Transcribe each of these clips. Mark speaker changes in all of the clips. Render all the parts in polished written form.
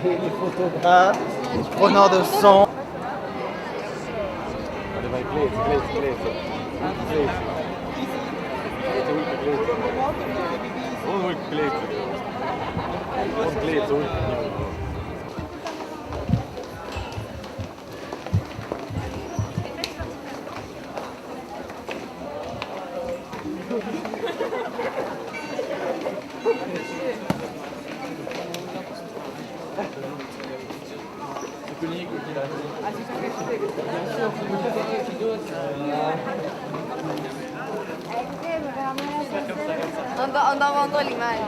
Speaker 1: les photographes, les preneurs de son.
Speaker 2: Det var glädje.
Speaker 3: Andando ali, mais.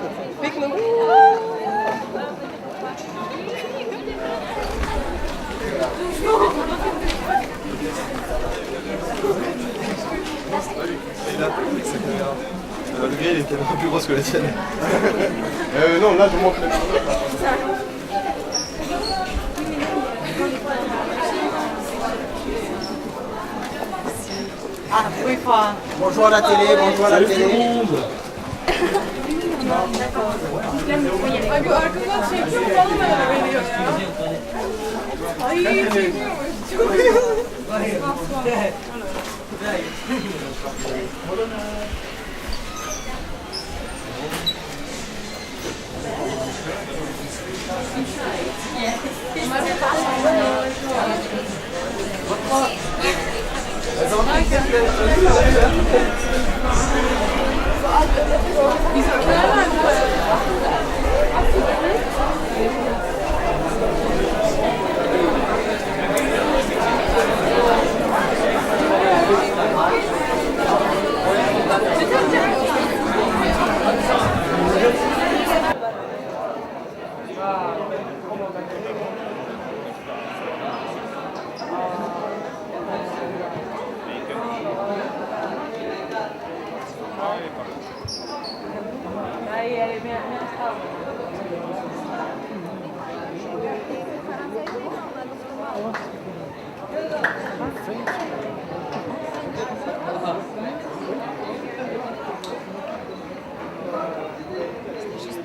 Speaker 3: Fica no...
Speaker 2: Le grill est tellement plus grosse que la tienne. Non, là je montre.
Speaker 1: Ah, oui, pas. Bonjour à la télé, bonjour à la télé.
Speaker 3: Arkadaşlar çekiyor falan da veriyor ya. Ay çekiyor.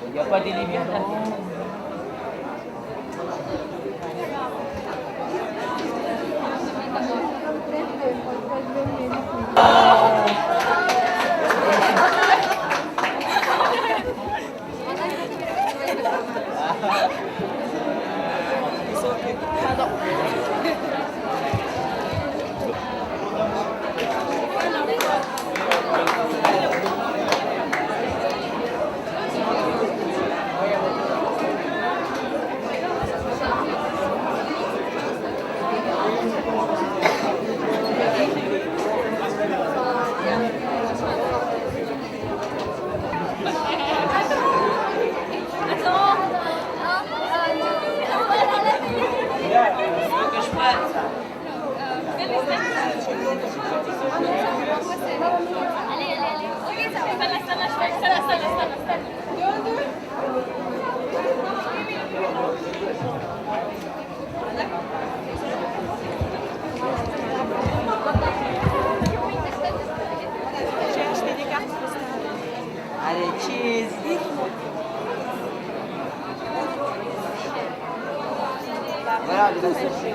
Speaker 1: Il n'y a pas des lumières là. Allez, cheese. Voilà, les associés.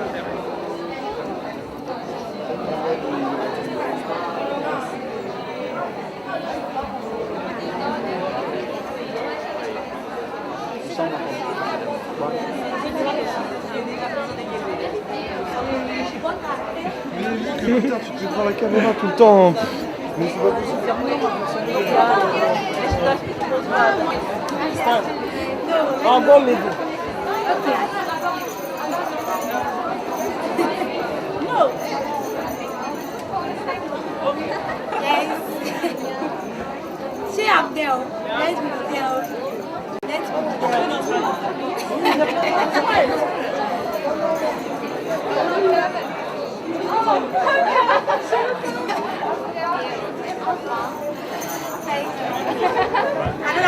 Speaker 2: Tu prends la caméra tout le temps. Mais c'est pas possible.
Speaker 1: En bon, les deux.
Speaker 3: Şey yap Deo. Let's be Deo. Let's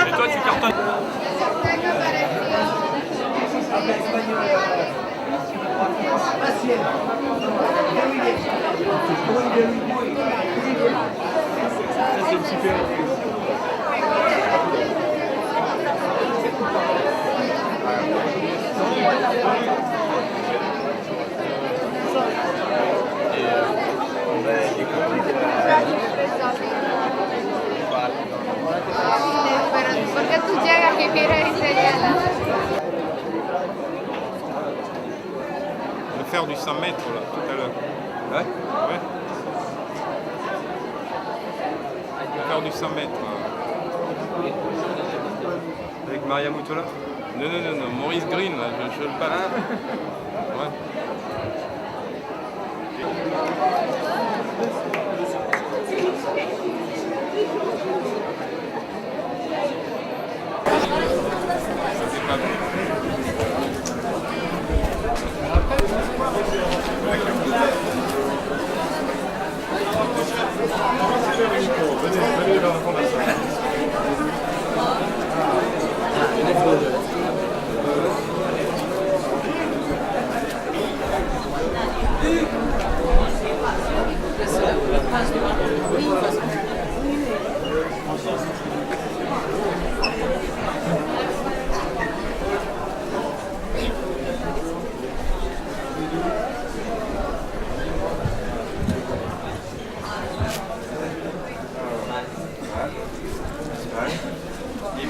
Speaker 4: Et toi, tu cartonnes. Ça, c'est une super.
Speaker 5: Porque tú llegas y miras y se llena.
Speaker 4: On va faire du 100 mètres là, tout à l'heure.
Speaker 2: Ouais.
Speaker 4: Ouais. On va faire du 100 mètres.
Speaker 2: Avec Maria Moutola.
Speaker 4: Non, non, non, non, Maurice Green, là, je le bats. Ouais. Ça fait pas mal.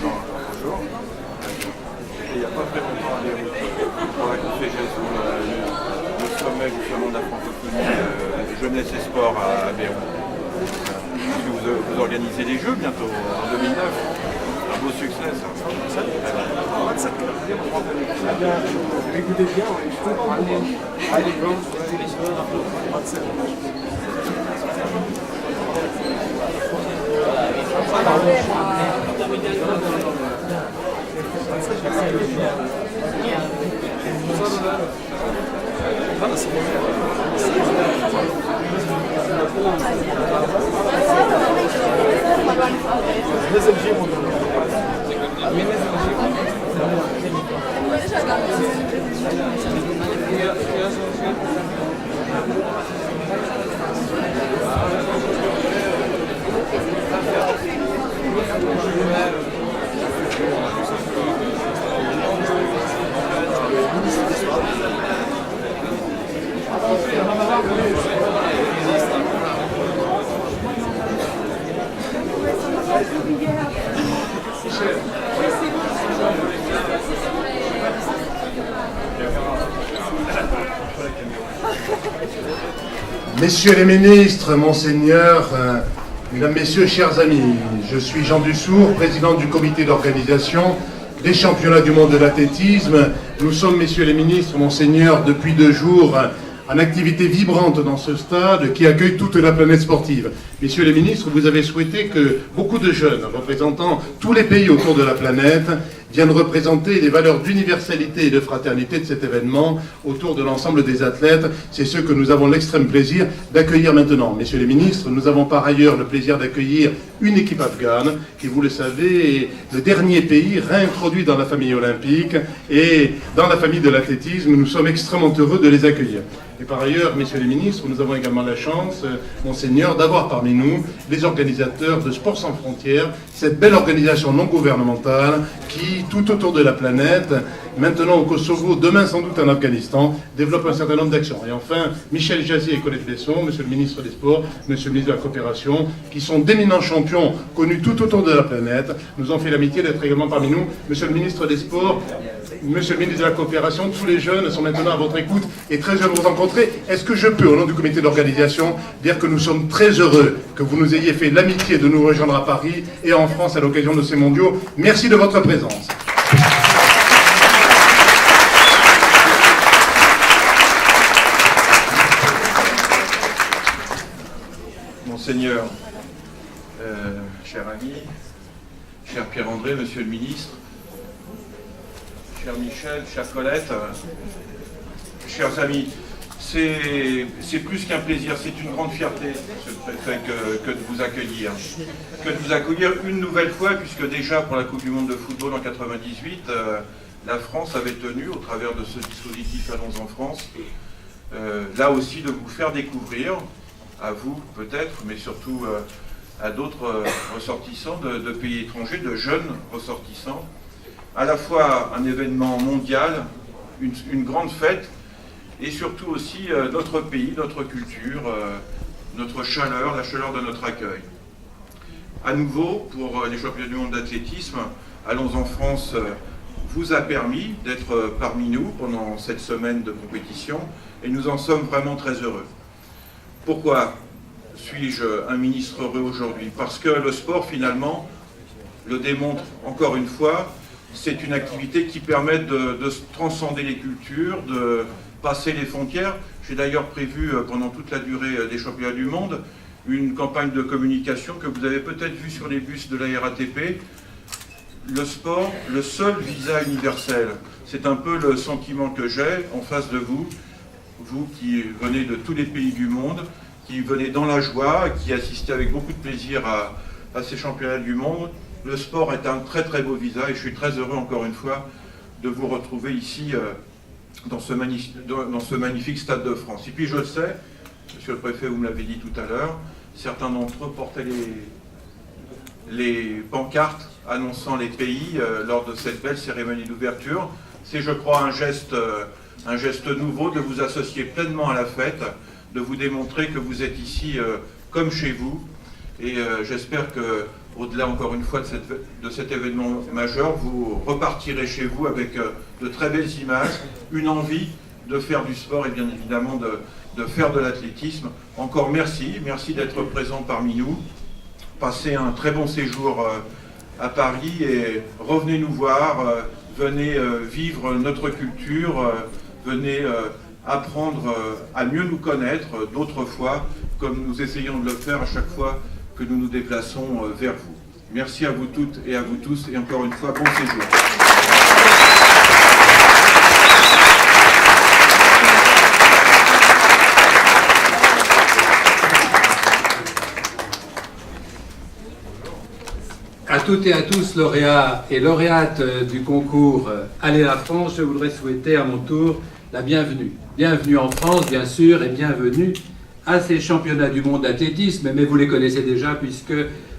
Speaker 2: Bonjour. Il n'y a pas très longtemps à Beyrouth, pour la conférence, le sommet justement de la francophonie jeunesse et sport à Beyrouth. Vous organisez les Jeux bientôt, en 2009. Un beau succès, ça.
Speaker 6: Écoutez bien, je comprends
Speaker 7: Messieurs les ministres, Monseigneur, Mesdames, Messieurs, chers amis, je suis Jean Dussour, président du comité d'organisation des championnats du monde de l'athlétisme. Nous sommes, Messieurs les ministres, Monseigneur, depuis 2 jours, en activité vibrante dans ce stade qui accueille toute la planète sportive. Messieurs les ministres, vous avez souhaité que beaucoup de jeunes représentant tous les pays autour de la planète viennent représenter les valeurs d'universalité et de fraternité de cet événement autour de l'ensemble des athlètes. C'est ce que nous avons l'extrême plaisir d'accueillir maintenant. Messieurs les ministres, nous avons par ailleurs le plaisir d'accueillir une équipe afghane qui, vous le savez, est le dernier pays réintroduit dans la famille olympique et dans la famille de l'athlétisme. Nous sommes extrêmement heureux de les accueillir. Et par ailleurs, messieurs les ministres, nous avons également la chance, Monseigneur, d'avoir parmi nous les organisateurs de Sport sans frontières, cette belle organisation non gouvernementale qui, tout autour de la planète, maintenant au Kosovo, demain sans doute en Afghanistan, développe un certain nombre d'actions. Et enfin, Michel Jazzy et Colette Besson, monsieur le ministre des Sports, monsieur le ministre de la Coopération, qui sont d'éminents champions connus tout autour de la planète, nous ont fait l'amitié d'être également parmi nous. Monsieur le ministre des Sports, monsieur le ministre de la Coopération, tous les jeunes sont maintenant à votre écoute et très heureux de vous rencontrer. Est-ce que je peux, au nom du comité d'organisation, dire que nous sommes très heureux que vous nous ayez fait l'amitié de nous rejoindre à Paris et en France à l'occasion de ces mondiaux. Merci de votre présence.
Speaker 2: Monseigneur, cher ami, cher Pierre-André, monsieur le ministre, cher Michel, chère Colette, chers amis, c'est plus qu'un plaisir, c'est une grande fierté, monsieur le préfet, que de vous accueillir. Que de vous accueillir une nouvelle fois, puisque déjà pour la Coupe du Monde de football en 98, la France avait tenu, au travers de ce dispositif Allons en France, là aussi de vous faire découvrir, à vous peut-être, mais surtout à d'autres ressortissants de pays étrangers, de jeunes ressortissants, à la fois un événement mondial, une grande fête, et surtout aussi notre pays, notre culture, notre chaleur, la chaleur de notre accueil. À nouveau, pour les championnats du monde d'athlétisme, Allons en France vous a permis d'être parmi nous pendant cette semaine de compétition, et nous en sommes vraiment très heureux. Pourquoi suis-je un ministre heureux aujourd'hui? Parce que le sport, finalement, le démontre encore une fois, c'est une activité qui permet de transcender les cultures, de passer les frontières. J'ai d'ailleurs prévu pendant toute la durée des championnats du monde une campagne de communication que vous avez peut-être vue sur les bus de la RATP. Le sport, le seul visa universel. C'est un peu le sentiment que j'ai en face de vous, vous qui venez de tous les pays du monde, qui venez dans la joie, qui assistez avec beaucoup de plaisir à ces championnats du monde. Le sport est un très très beau visa et je suis très heureux encore une fois de vous retrouver ici dans ce magnifique Stade de France. Et puis je sais, monsieur le préfet, vous me l'avez dit tout à l'heure, certains d'entre eux portaient les pancartes annonçant les pays lors de cette belle cérémonie d'ouverture. C'est, je crois, un geste nouveau de vous associer pleinement à la fête, de vous démontrer que vous êtes ici comme chez vous. Et j'espère que, au-delà encore une fois de cet événement majeur, vous repartirez chez vous avec de très belles images, une envie de faire du sport et bien évidemment de faire de l'athlétisme. Encore merci d'être présent parmi nous. Passez un très bon séjour à Paris et revenez nous voir, venez vivre notre culture, venez apprendre à mieux nous connaître d'autrefois, comme nous essayons de le faire à chaque fois que nous nous déplaçons vers vous. Merci à vous toutes et à vous tous, et encore une fois, bon séjour.
Speaker 8: À toutes et à tous, lauréats et lauréates du concours Allez la France, je voudrais souhaiter à mon tour la bienvenue. Bienvenue en France, bien sûr, et bienvenue à ces championnats du monde d'athlétisme, mais vous les connaissez déjà puisque,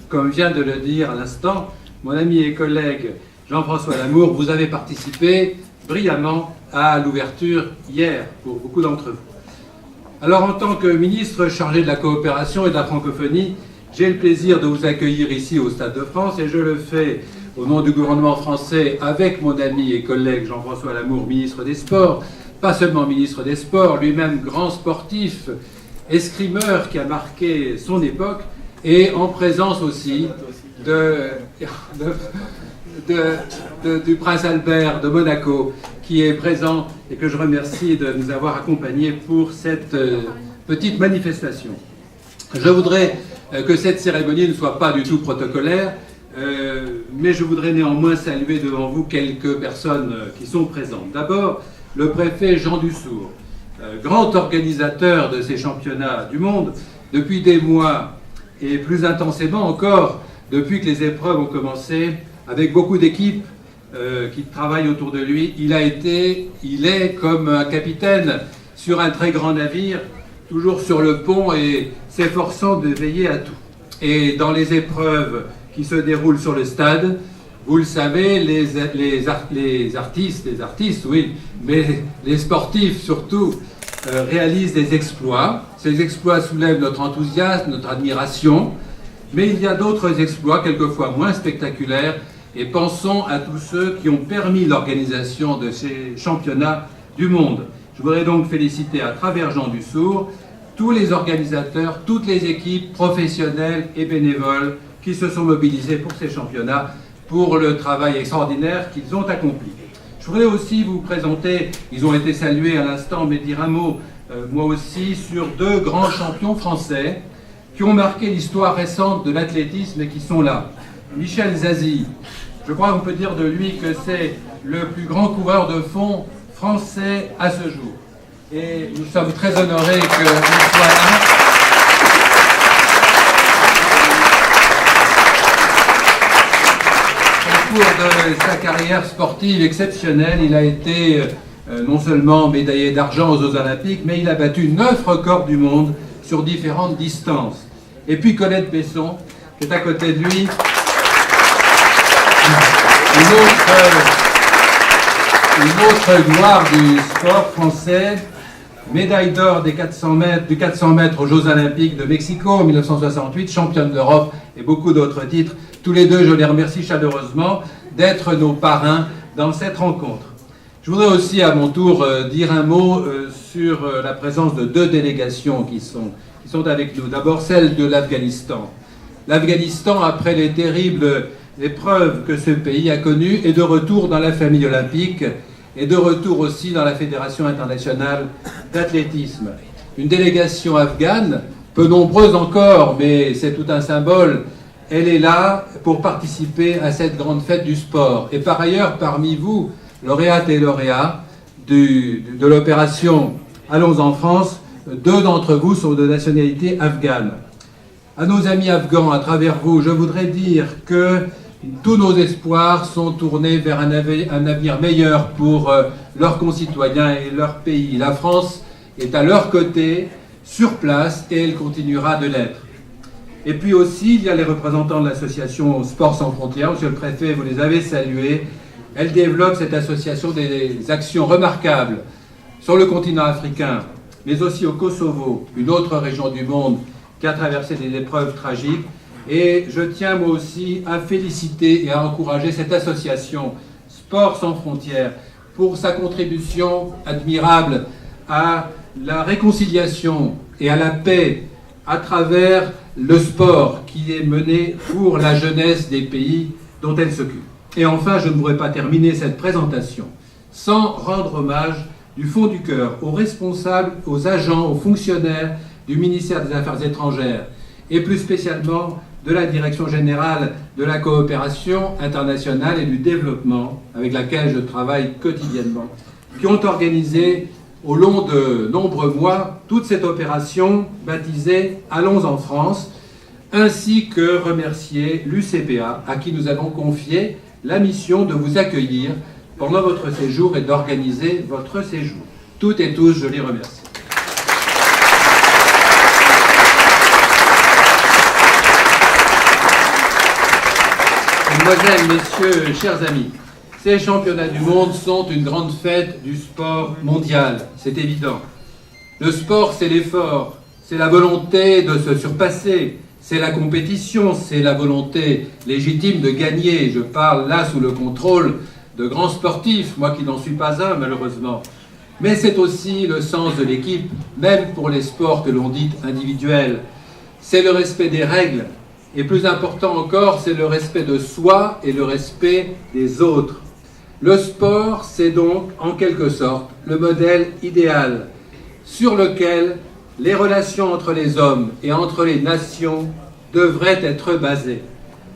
Speaker 8: comme vient de le dire à l'instant, mon ami et collègue Jean-François Lamour, vous avez participé brillamment à l'ouverture hier, pour beaucoup d'entre vous. Alors, en tant que ministre chargé de la coopération et de la francophonie, j'ai le plaisir de vous accueillir ici au Stade de France, et je le fais au nom du gouvernement français avec mon ami et collègue Jean-François Lamour, ministre des Sports, pas seulement ministre des Sports, lui-même grand sportif, escrimeur qui a marqué son époque, et en présence aussi du prince Albert de Monaco, qui est présent et que je remercie de nous avoir accompagnés pour cette petite manifestation. Je voudrais que cette cérémonie ne soit pas du tout protocolaire, mais je voudrais néanmoins saluer devant vous quelques personnes qui sont présentes. D'abord, le préfet Jean Dussour, grand organisateur de ces championnats du monde depuis des mois, et plus intensément encore depuis que les épreuves ont commencé, avec beaucoup d'équipes qui travaillent autour de lui. Il est comme un capitaine sur un très grand navire, toujours sur le pont et s'efforçant de veiller à tout. Et dans les épreuves qui se déroulent sur le stade, vous le savez, les artistes, oui, mais les sportifs surtout, réalisent des exploits. Ces exploits soulèvent notre enthousiasme, notre admiration, mais il y a d'autres exploits, quelquefois moins spectaculaires, et pensons à tous ceux qui ont permis l'organisation de ces championnats du monde. Je voudrais donc féliciter à travers Jean Dussour tous les organisateurs, toutes les équipes professionnelles et bénévoles qui se sont mobilisés pour ces championnats, pour le travail extraordinaire qu'ils ont accompli. Je voudrais aussi vous présenter, ils ont été salués à l'instant, mais dire un mot, moi aussi, sur deux grands champions français qui ont marqué l'histoire récente de l'athlétisme et qui sont là. Michel Zazie, je crois qu'on peut dire de lui que c'est le plus grand coureur de fond français à ce jour. Et nous sommes très honorés qu'il soit là. Au cours de sa carrière sportive exceptionnelle, il a été non seulement médaillé d'argent aux Jeux Olympiques, mais il a battu 9 records du monde sur différentes distances. Et puis Colette Besson, qui est à côté de lui, une autre gloire du sport français, médaille d'or du 400 mètres aux Jeux Olympiques de Mexico en 1968, championne d'Europe et beaucoup d'autres titres. Tous les deux, je les remercie chaleureusement d'être nos parrains dans cette rencontre. Je voudrais aussi à mon tour dire un mot sur la présence de deux délégations qui sont avec nous. D'abord celle de l'Afghanistan. L'Afghanistan, après les terribles épreuves que ce pays a connues, est de retour dans la famille olympique et de retour aussi dans la Fédération internationale d'athlétisme. Une délégation afghane, peu nombreuse encore, mais c'est tout un symbole, elle est là pour participer à cette grande fête du sport. Et par ailleurs, parmi vous, lauréates et lauréats de l'opération Allons en France, deux d'entre vous sont de nationalité afghane. À nos amis afghans, à travers vous, je voudrais dire que tous nos espoirs sont tournés vers un avenir meilleur pour leurs concitoyens et leur pays. La France est à leur côté, sur place, et elle continuera de l'être. Et puis aussi, il y a les représentants de l'association Sport sans frontières. Monsieur le préfet, vous les avez salués. Elle développe, cette association, des actions remarquables sur le continent africain, mais aussi au Kosovo, une autre région du monde qui a traversé des épreuves tragiques. Et je tiens moi aussi à féliciter et à encourager cette association Sport sans frontières pour sa contribution admirable à la réconciliation et à la paix à travers le sport qui est mené pour la jeunesse des pays dont elle s'occupe. Et enfin, je ne pourrais pas terminer cette présentation sans rendre hommage du fond du cœur aux responsables, aux agents, aux fonctionnaires du ministère des Affaires étrangères et plus spécialement de la Direction générale de la coopération internationale et du développement avec laquelle je travaille quotidiennement, qui ont organisé au long de nombreux mois toute cette opération baptisée Allons en France, ainsi que remercier l'UCPA à qui nous avons confié la mission de vous accueillir pendant votre séjour et d'organiser votre séjour. Toutes et tous, je les remercie. Mesdemoiselles, Messieurs, chers amis, ces championnats du monde sont une grande fête du sport mondial, c'est évident. Le sport, c'est l'effort, c'est la volonté de se surpasser, c'est la compétition, c'est la volonté légitime de gagner. Je parle là sous le contrôle de grands sportifs, moi qui n'en suis pas un malheureusement. Mais c'est aussi le sens de l'équipe, même pour les sports que l'on dit individuels. C'est le respect des règles, et plus important encore, c'est le respect de soi et le respect des autres. Le sport, c'est donc, en quelque sorte, le modèle idéal sur lequel les relations entre les hommes et entre les nations devraient être basées.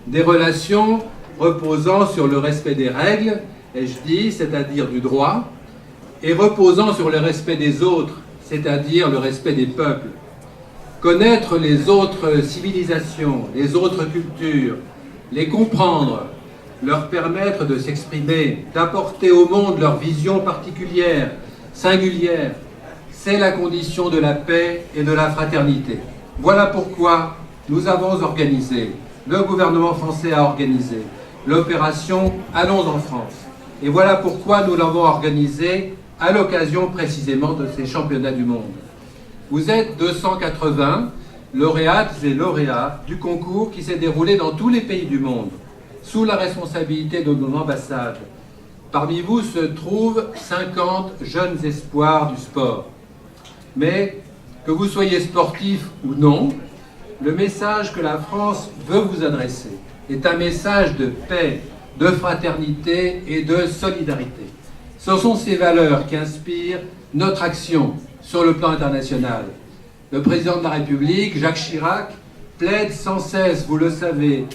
Speaker 8: Des relations reposant sur le respect des règles, ai-je dit, c'est-à-dire du droit, et reposant sur le respect des autres, c'est-à-dire le respect des peuples. Connaître les autres civilisations, les autres cultures, les comprendre, leur permettre de s'exprimer, d'apporter au monde leur vision particulière, singulière, c'est la condition de la paix et de la fraternité. Voilà pourquoi nous avons organisé, le gouvernement français a organisé, l'opération Allons en France. Et voilà pourquoi nous l'avons organisée à l'occasion précisément de ces championnats du monde. Vous êtes 280 lauréates et lauréats du concours qui s'est déroulé dans tous les pays du monde, sous la responsabilité de nos ambassades. Parmi vous se trouvent 50 jeunes espoirs du sport. Mais que vous soyez sportif ou non, le message que la France veut vous adresser est un message de paix, de fraternité et de solidarité. Ce sont ces valeurs qui inspirent notre action sur le plan international. Le président de la République, Jacques Chirac, plaide sans cesse, vous le savez,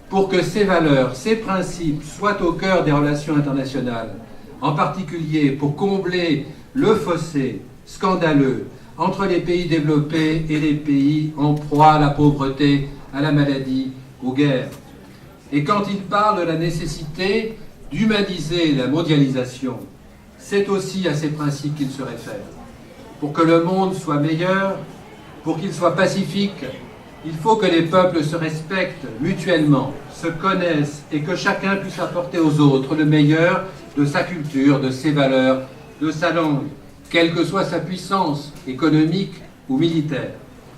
Speaker 8: pour que ces valeurs, ces principes soient au cœur des relations internationales, en particulier pour combler le fossé scandaleux entre les pays développés et les pays en proie à la pauvreté, à la maladie, aux guerres. Et quand il parle de la nécessité d'humaniser la mondialisation, c'est aussi à ces principes qu'il se réfère. Pour que le monde soit meilleur, pour qu'il soit pacifique, il faut que les peuples se respectent mutuellement, se connaissent et que chacun puisse apporter aux autres le meilleur de sa culture, de ses valeurs, de sa langue, quelle que soit sa puissance économique ou militaire.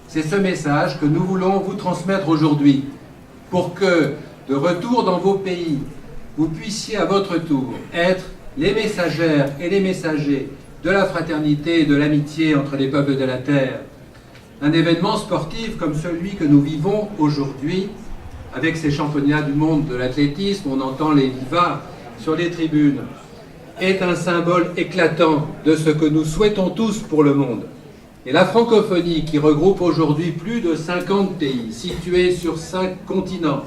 Speaker 8: C'est ce message que nous voulons vous transmettre aujourd'hui, pour que, de retour dans vos pays, vous puissiez à votre tour être les messagères et les messagers de la fraternité et de l'amitié entre les peuples de la Terre. Un événement sportif comme celui que nous vivons aujourd'hui, avec ces championnats du monde de l'athlétisme, on entend les vivas sur les tribunes, est un symbole éclatant de ce que nous souhaitons tous pour le monde. Et la francophonie, qui regroupe aujourd'hui plus de 50 pays, situés sur 5 continents,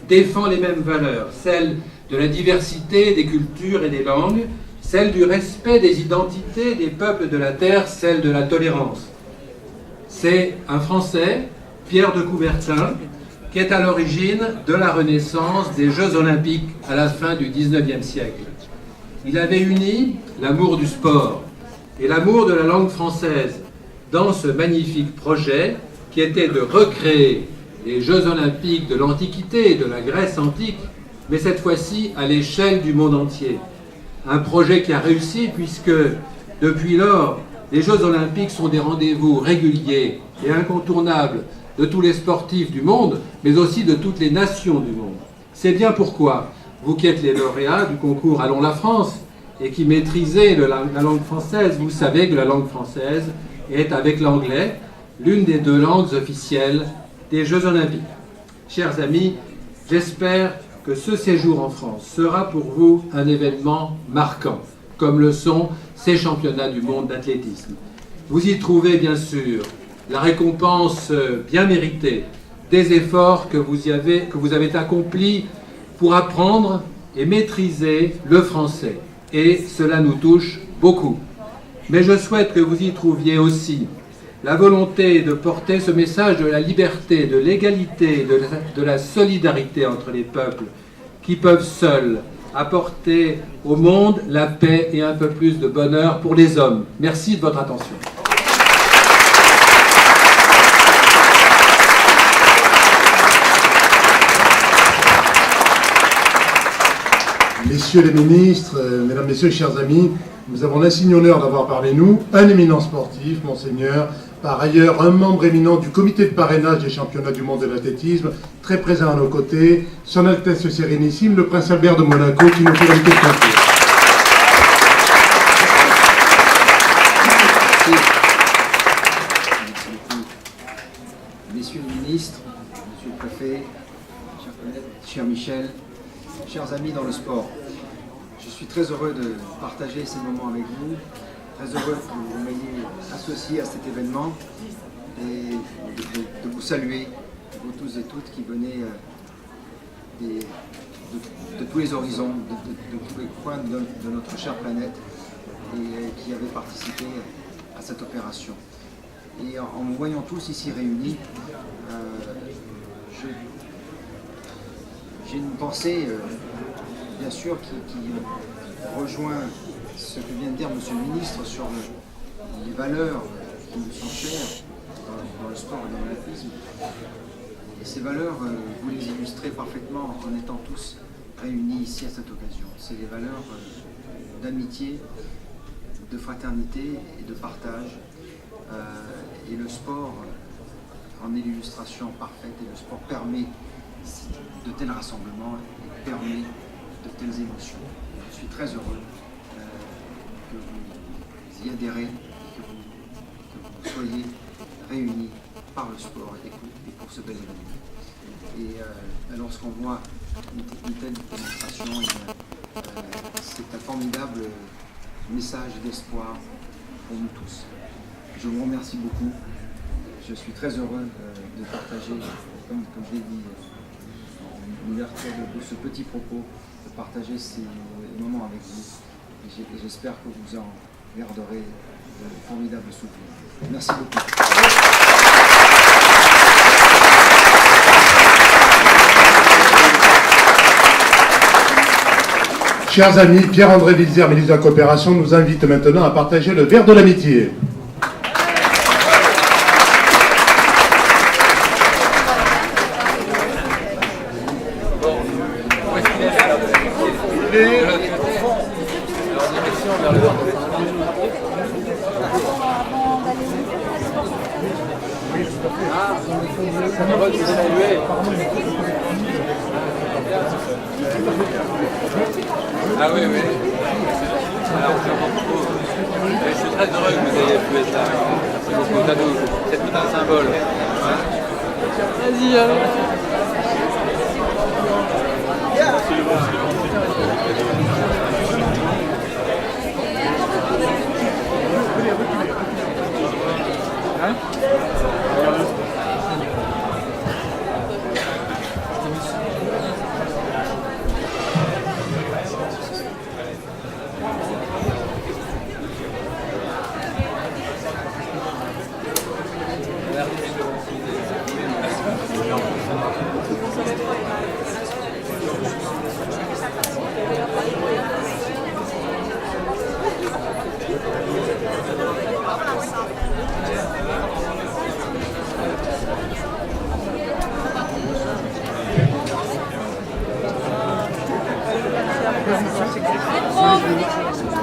Speaker 8: défend les mêmes valeurs, celles de la diversité des cultures et des langues, celle du respect des identités des peuples de la Terre, celle de la tolérance. C'est un Français, Pierre de Coubertin, qui est à l'origine de la renaissance des Jeux Olympiques à la fin du XIXe siècle. Il avait uni l'amour du sport et l'amour de la langue française dans ce magnifique projet qui était de recréer les Jeux Olympiques de l'Antiquité et de la Grèce antique, mais cette fois-ci à l'échelle du monde entier. Un projet qui a réussi puisque, depuis lors, les Jeux Olympiques sont des rendez-vous réguliers et incontournables de tous les sportifs du monde, mais aussi de toutes les nations du monde. C'est bien pourquoi, vous qui êtes les lauréats du concours Allons la France et qui maîtrisez la langue française, vous savez que la langue française est, avec l'anglais, l'une des 2 langues officielles des Jeux Olympiques. Chers amis, j'espère que ce séjour en France sera pour vous un événement marquant, comme le sont ces championnats du monde d'athlétisme. Vous y trouvez bien sûr la récompense bien méritée des efforts que vous avez accomplis pour apprendre et maîtriser le français. Et cela nous touche beaucoup. Mais je souhaite que vous y trouviez aussi la volonté de porter ce message de la liberté, de l'égalité, de la solidarité entre les peuples qui peuvent seuls apporter au monde la paix et un peu plus de bonheur pour les hommes. Merci de votre attention.
Speaker 7: Messieurs les ministres, mesdames, messieurs, chers amis, nous avons l'insigne honneur d'avoir parmi nous un éminent sportif, Monseigneur, par ailleurs un membre éminent du comité de parrainage des championnats du monde de l'athlétisme, très présent à nos côtés, Son Altesse Sérénissime, le Prince Albert de Monaco, qui nous fait la de confier.
Speaker 9: Messieurs les ministres, Monsieur le Préfet, chers collègues, cher Michel, chers amis dans le sport, je suis très heureux de partager ces moments avec vous, très heureux que vous m'ayez associé à cet événement et de vous saluer, vous tous et toutes qui venez de tous les horizons, de tous les coins de notre chère planète et qui avez participé à cette opération. Et en me voyant tous ici réunis, j'ai une pensée, bien sûr, qui rejoint ce que vient de dire Monsieur le Ministre sur les valeurs qui nous sont chères dans le sport et dans l'athlétisme. Et ces valeurs, vous les illustrez parfaitement en étant tous réunis ici à cette occasion. C'est les valeurs d'amitié, de fraternité et de partage. Et le sport en est l'illustration parfaite, et le sport permet de tels rassemblements et permet de telles émotions. Je suis très heureux que vous y adhérez, que vous soyez réunis par le sport et pour ce bel événement. Et lorsqu'on voit une telle démonstration, c'est un formidable message d'espoir pour nous tous. Je vous remercie beaucoup. Je suis très heureux de partager, comme je l'ai dit en ouverture de ce petit propos, de partager ces moments avec vous. Et j'espère que vous en garderez de formidables souvenirs. Merci beaucoup.
Speaker 7: Chers amis, Pierre-André Vilzer, ministre de la Coopération, nous invite maintenant à partager le verre de l'amitié.
Speaker 8: Heureux de vous saluer. Ah oui, oui. Alors, je suis très heureux que vous ayez pu être là. Merci beaucoup, Dadou. C'est tout un symbole. Hein? Vas-y, alors. Hein?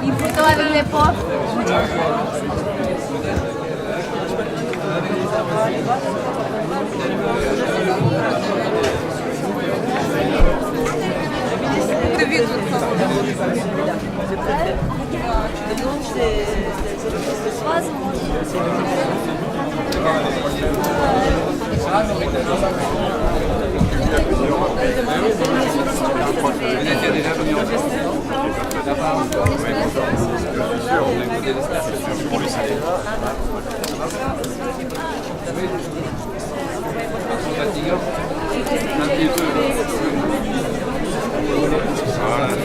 Speaker 5: Une photo avec les pauvres.
Speaker 8: Vous étiez déjà venu en France?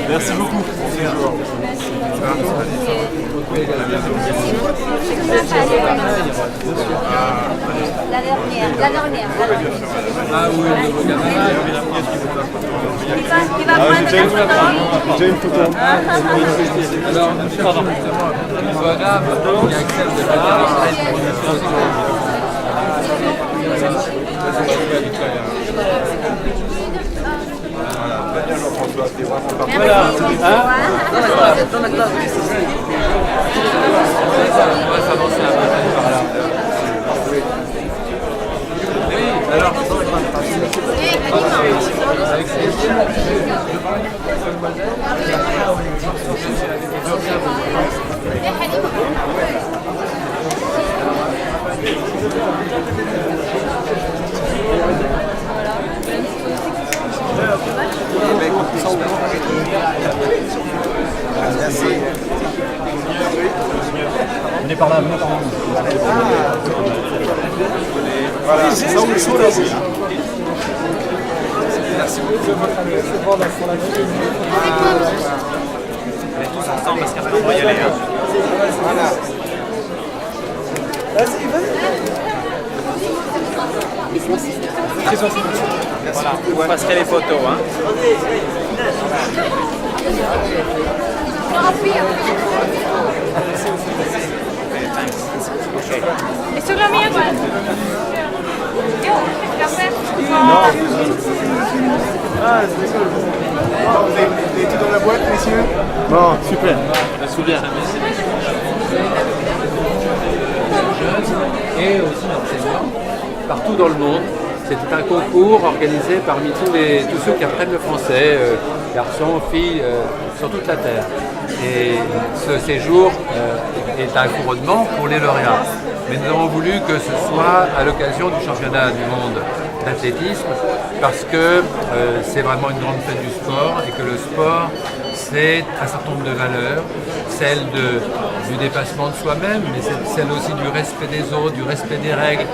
Speaker 6: Merci beaucoup.
Speaker 5: La dernière.
Speaker 8: Ah oui, le nouveau camarade.
Speaker 5: Il va prendre des photos.
Speaker 6: J'ai une photo.
Speaker 8: Alors, nous cherchons justement une bonne âme qui accepte de faire on va s'avancer un peu par là. Oui, alors, avec
Speaker 6: Venez par là, venez par là. Voilà, c'est ça où le show là aussi. Merci beaucoup. On est tous ensemble parce qu'après on va y aller. Voilà. Vas-y, voilà, on passerait les photos. Hein.
Speaker 5: Et sur la mienne,
Speaker 6: Vous avez été dans la boîte, messieurs? Bon, super.
Speaker 8: souviens. Et aussi d'enseignants partout dans le monde. C'est un concours organisé parmi tous ceux qui apprennent le français, garçons, filles, sur toute la Terre. Et ce séjour est un couronnement pour les lauréats. Mais nous avons voulu que ce soit à l'occasion du championnat du monde d'athlétisme parce que c'est vraiment une grande fête du sport et que le sport, c'est un certain nombre de valeurs, celle du dépassement de soi-même, mais celle aussi du respect des autres, du respect des règles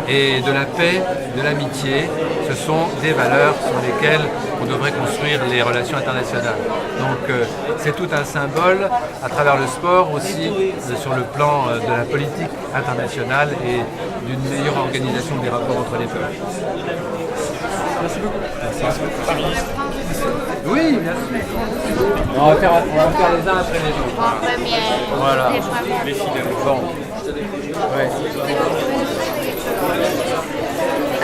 Speaker 8: et de la paix, de l'amitié. Ce sont des valeurs sur lesquelles on devrait construire les relations internationales. Donc c'est tout un symbole à travers le sport aussi sur le plan de la politique internationale et d'une meilleure organisation des rapports entre les peuples. Merci beaucoup. Merci. Oui, bien sûr. On va faire les uns après les autres.
Speaker 5: En première.
Speaker 8: Voilà.
Speaker 5: Les
Speaker 8: filles. Bon. Ouais.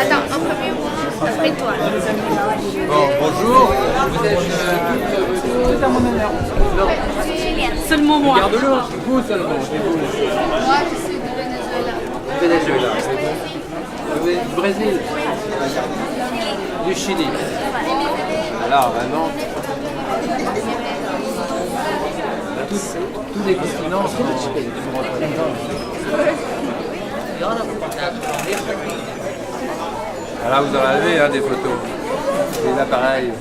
Speaker 5: Attends, en premier moi, après toi.
Speaker 8: Bon, bonjour. Vous êtes tout à mon honneur. Non.
Speaker 5: Seulement moi.
Speaker 8: Garde-le, vous seulement.
Speaker 5: Moi, je suis du Venezuela.
Speaker 8: Venezuela. Du Brésil. Du Chili. Alors vraiment, tous les continents sont Là, vous en avez des photos, des appareils.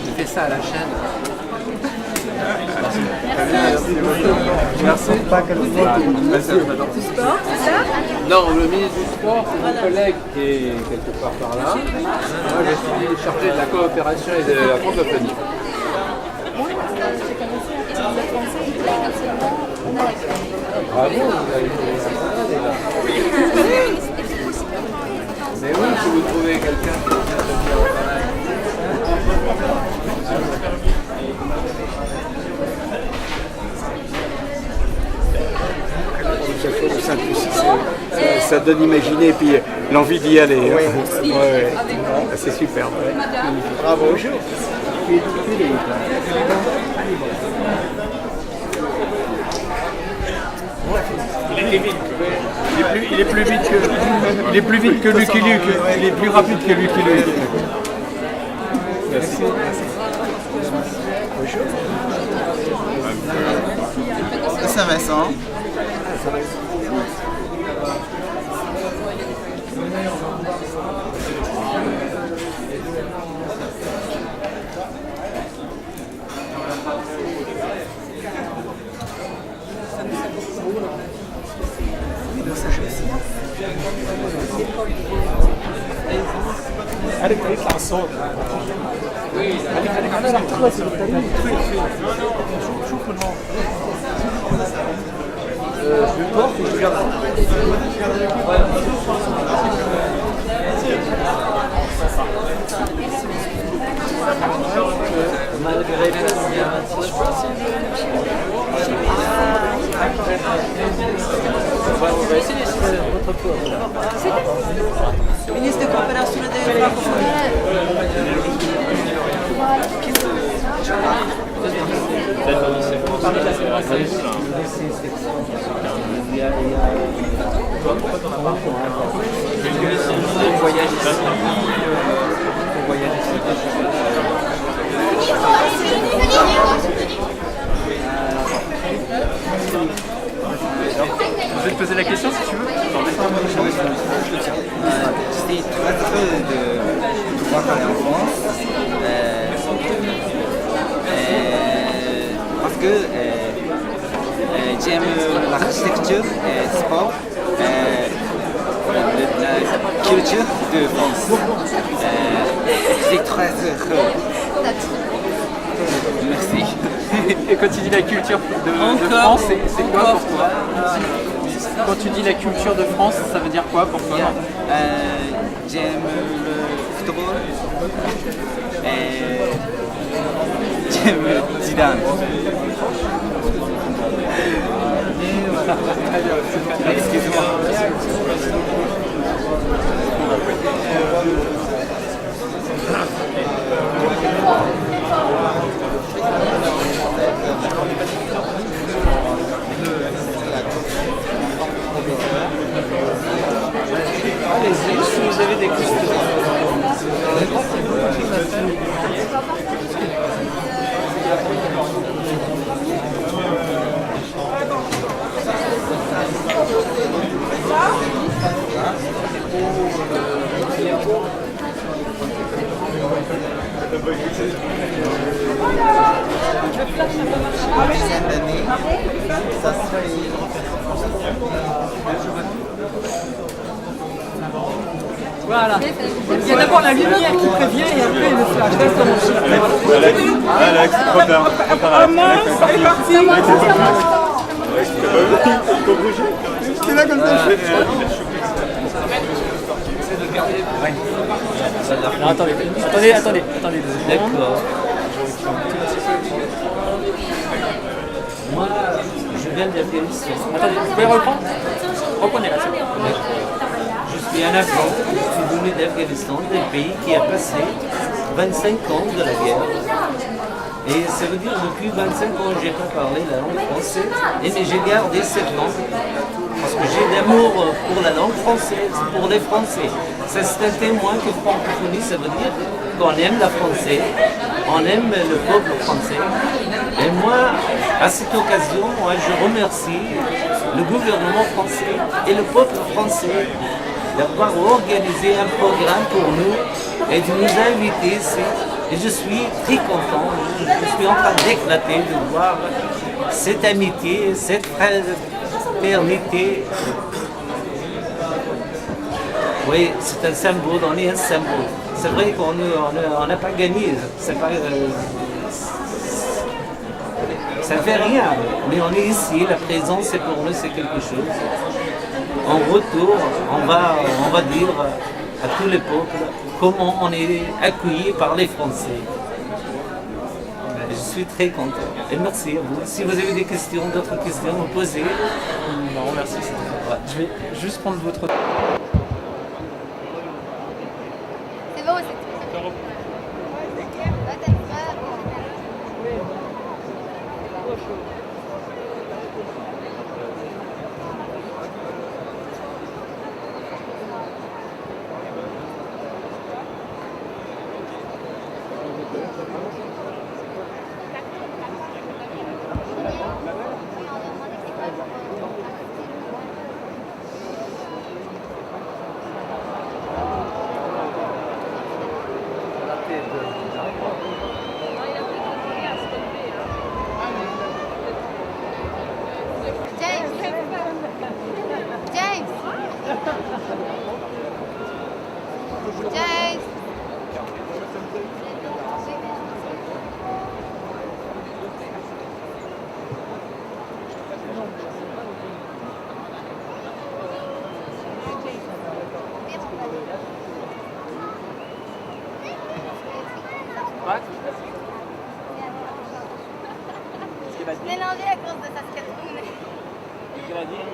Speaker 8: J'ai fait ça à la chaîne. Merci. Non, le ministre du Sport, c'est mon collègue qui est quelque part par là. Moi, je suis chargé de la coopération et de la francophonie. Bravo, vous avez trouvé ça. Mais oui, si vous trouvez quelqu'un qui vient de venir au travail.
Speaker 10: Ça donne d'imaginer et puis l'envie d'y aller. Oui, ouais. C'est superbe. Bravo. Bonjour. Il est plus vite que Lucky Luke. Il est plus rapide que Lucky Luke. Merci. Bonjour.
Speaker 9: Saint-Vincent.
Speaker 10: عارف هيطلع الصوت انا رح تخلص التاريخ شوف من هون
Speaker 1: Ministre de Coopération de
Speaker 6: Je vais te poser la question si tu veux.
Speaker 9: J'étais très heureux de pouvoir parler en France parce que j'aime l'architecture, le sport, la culture de France. J'étais très heureux. Merci.
Speaker 6: Et quand tu dis la culture de France, c'est quoi pour toi? Quand tu dis la culture de France, ça veut dire quoi pour toi?
Speaker 9: J'aime le football et j'aime Zidane. Excuse-moi.
Speaker 1: Allez-y, si vous avez des questions.
Speaker 9: Ça serait...
Speaker 1: Voilà. Il y a d'abord la lumière qui prévient et après le flash.
Speaker 10: Alex, trop tard.
Speaker 1: Ah mince, c'est parti.
Speaker 10: C'est là comme ça.
Speaker 1: Non, attendez. D'accord. Moi, je viens d'Afghanistan.
Speaker 6: Attendez, vous pouvez reprendre? Reprenez là, c'est bon.
Speaker 1: Je suis un Afghan, je suis venu d'Afghanistan, d'un pays qui a passé 25 ans de la guerre.
Speaker 11: Et ça veut dire depuis 25 ans je n'ai pas parlé la langue française, mais j'ai gardé cette langue. Parce que j'ai d'amour pour la langue française, pour les Français. C'est un témoin que francophonie, ça veut dire qu'on aime la française, on aime le peuple français. Et moi, à cette occasion, moi, je remercie le gouvernement français et le peuple français d'avoir organisé un programme pour nous et de nous inviter ici. Et je suis très content, je suis en train d'éclater de voir cette amitié, cette fraternité. Oui, c'est un symbole, on est un symbole. C'est vrai qu'on n'a pas gagné, ça ne fait rien, mais on est ici, la présence c'est pour nous c'est quelque chose. En retour, on va dire à tous les peuples comment on est accueillis par les Français. Je suis très content et merci à vous. Si vous avez des questions, d'autres questions, vous posez.
Speaker 6: Non, merci. Ouais. Je vais juste prendre votre...
Speaker 5: C'est bon, c'est tout. Mélangé à cause de Saskatoon. Qu'est-ce qu'elle a dit?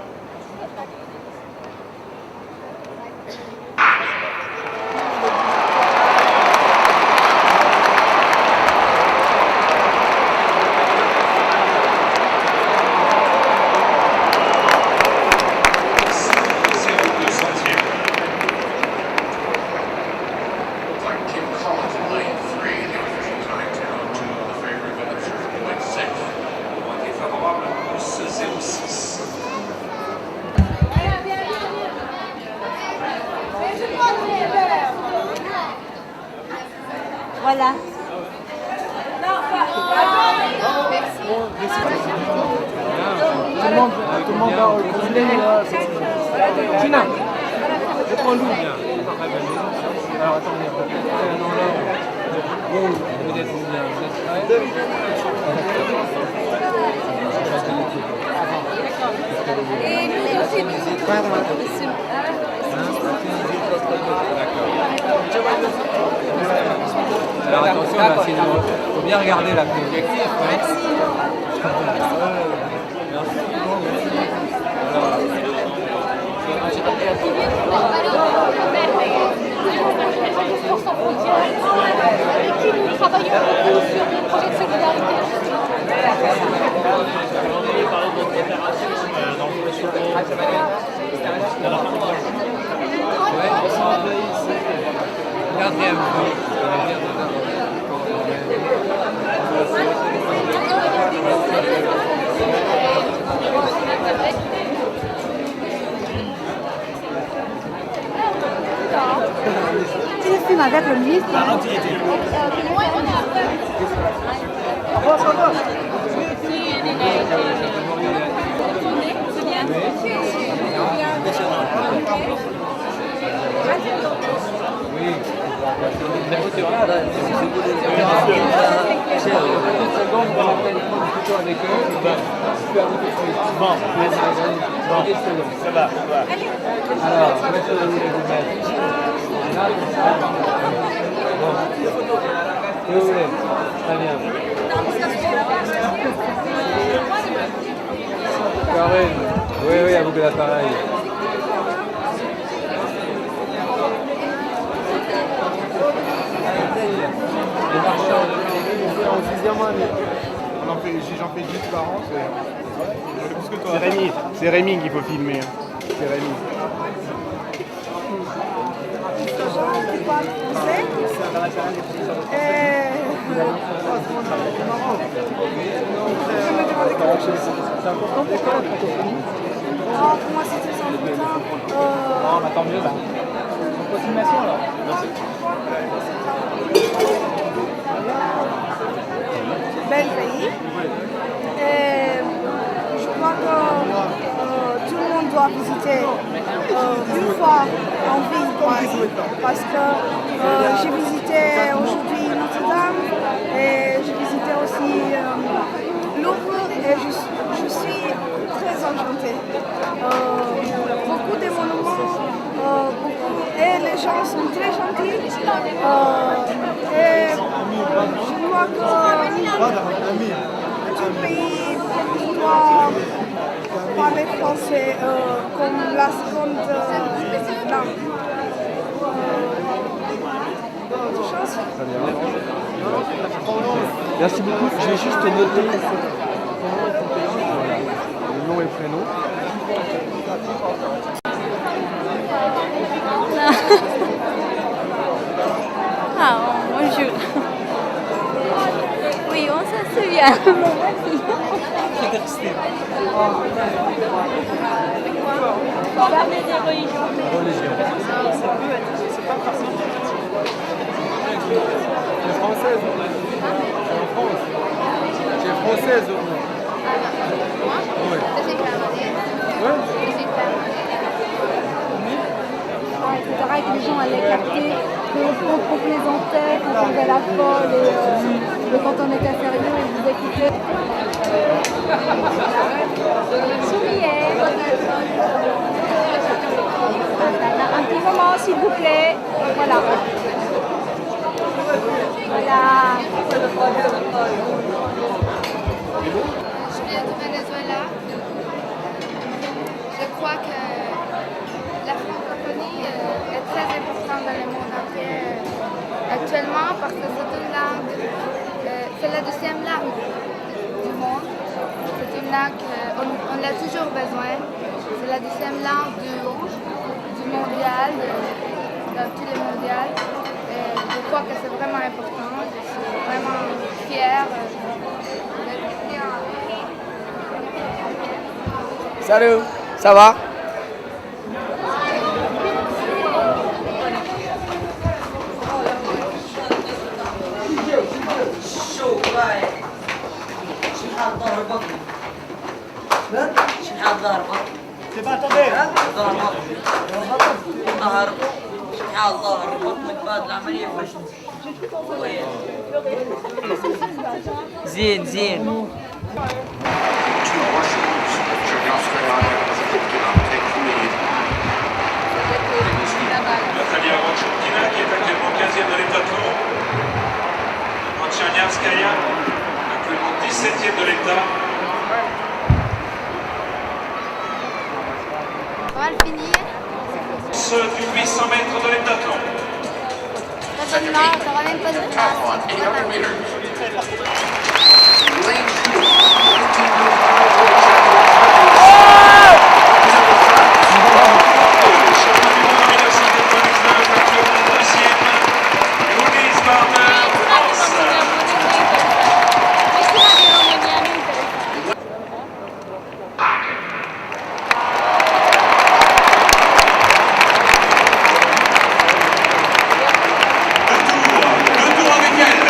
Speaker 3: Voilà.
Speaker 6: Tout le monde va au Gina, je prends Lou. Alors attendez, non là. Vous êtes prêts?
Speaker 5: Et nous aussi,
Speaker 6: Alors attention, là, il faut bien regarder la l'objectif. Merci.
Speaker 5: avec qui nous travaillons sur des projets de solidarité.
Speaker 3: Tu le filmes avec le ministre.
Speaker 6: Ça va. Alors, oui, très bien. Karine, oui, à vous que l'appareil. Les marchands, en 6e
Speaker 12: J'en fais 10 par an, c'est plus que toi. C'est Rémi qu'il faut filmer. C'est Rémi.
Speaker 3: Qui parle français.
Speaker 6: C'est important pour toi la francophonie?
Speaker 3: Pour moi c'est très important.
Speaker 6: Oh, bah tant mieux là. Continuation alors. Merci.
Speaker 3: Bel pays. Et je crois que tout le monde doit visiter une fois en vie parce que j'ai visité aujourd'hui Notre-Dame et j'ai visité aussi Louvre et je suis très enchantée. Beaucoup de monuments, et les gens sont très gentils. Et je crois que tout le pays doit parler français comme la seconde langue.
Speaker 6: Merci beaucoup. Je vais juste noter le nom et le prénom.
Speaker 13: Ah, bonjour. Oui, on se souvient. Parler des religions.
Speaker 6: C'est pas forcément. Tu es française. Tu es en France. Tu es française au moins. Oui.
Speaker 3: Et que les gens allaient capter qu'on plaisantait, qu'on faisait la folle et quand on était sérieux, ils nous écoutaient.
Speaker 13: Souriez. Un petit moment s'il vous plaît. Voilà. Voilà.
Speaker 5: Je viens du Venezuela. Je crois que la francophonie est très importante dans le monde entier actuellement parce que c'est une langue, c'est la deuxième langue du monde. C'est une langue, on l'a toujours besoin. C'est la deuxième langue du mondial, dans tous les mondiales. Je crois que c'est vraiment important. Je suis vraiment fière d'être ici en
Speaker 10: Salut, ça va?
Speaker 12: C'est pas attendez.
Speaker 11: زين زين
Speaker 14: Natalia Wączkina qui est actuellement 15e de l'heptathlon. Mancianiavskaya, actuellement 17e de l'heptat.
Speaker 5: On va le finir.
Speaker 14: Du 800 mètres de l'heptathlon.
Speaker 5: Ça va même pas de
Speaker 14: Deux tours avec elle.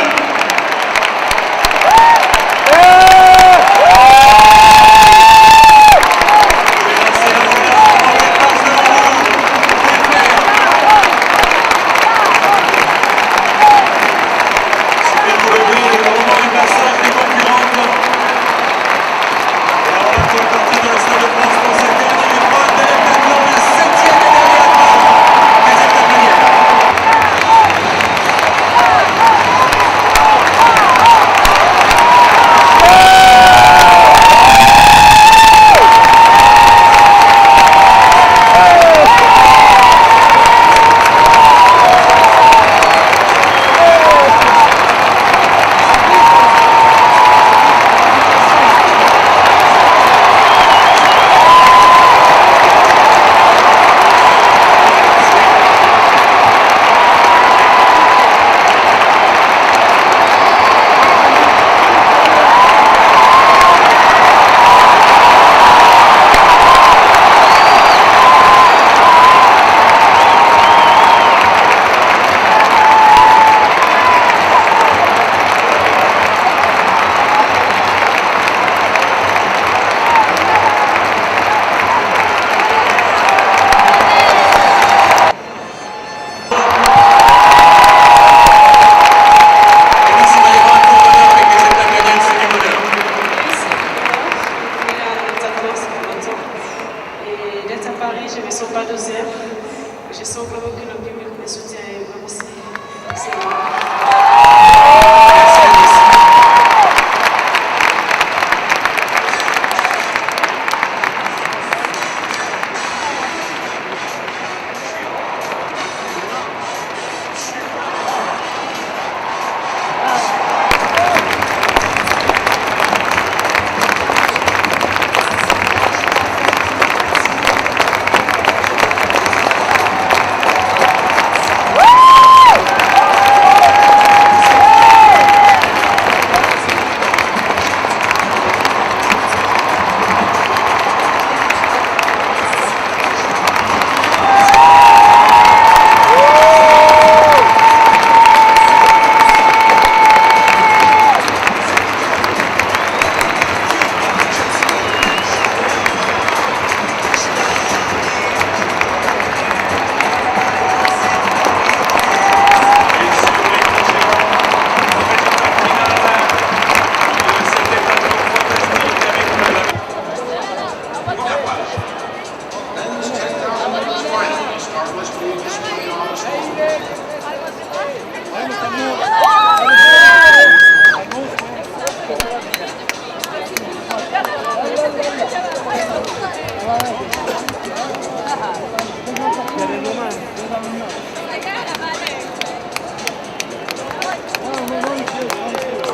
Speaker 14: On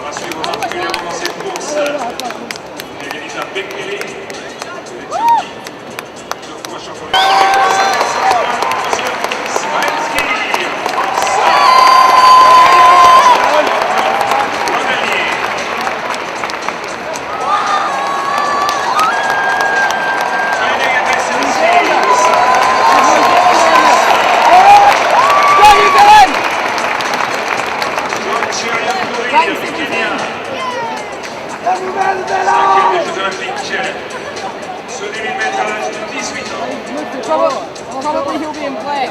Speaker 14: va suivre particulièrement dans cette course l'Eglisa Bekele, l'Éthiopie, deux fois champion de ce 10 000 mètres à l'âge de 18 ans.
Speaker 1: Probably he'll be in play.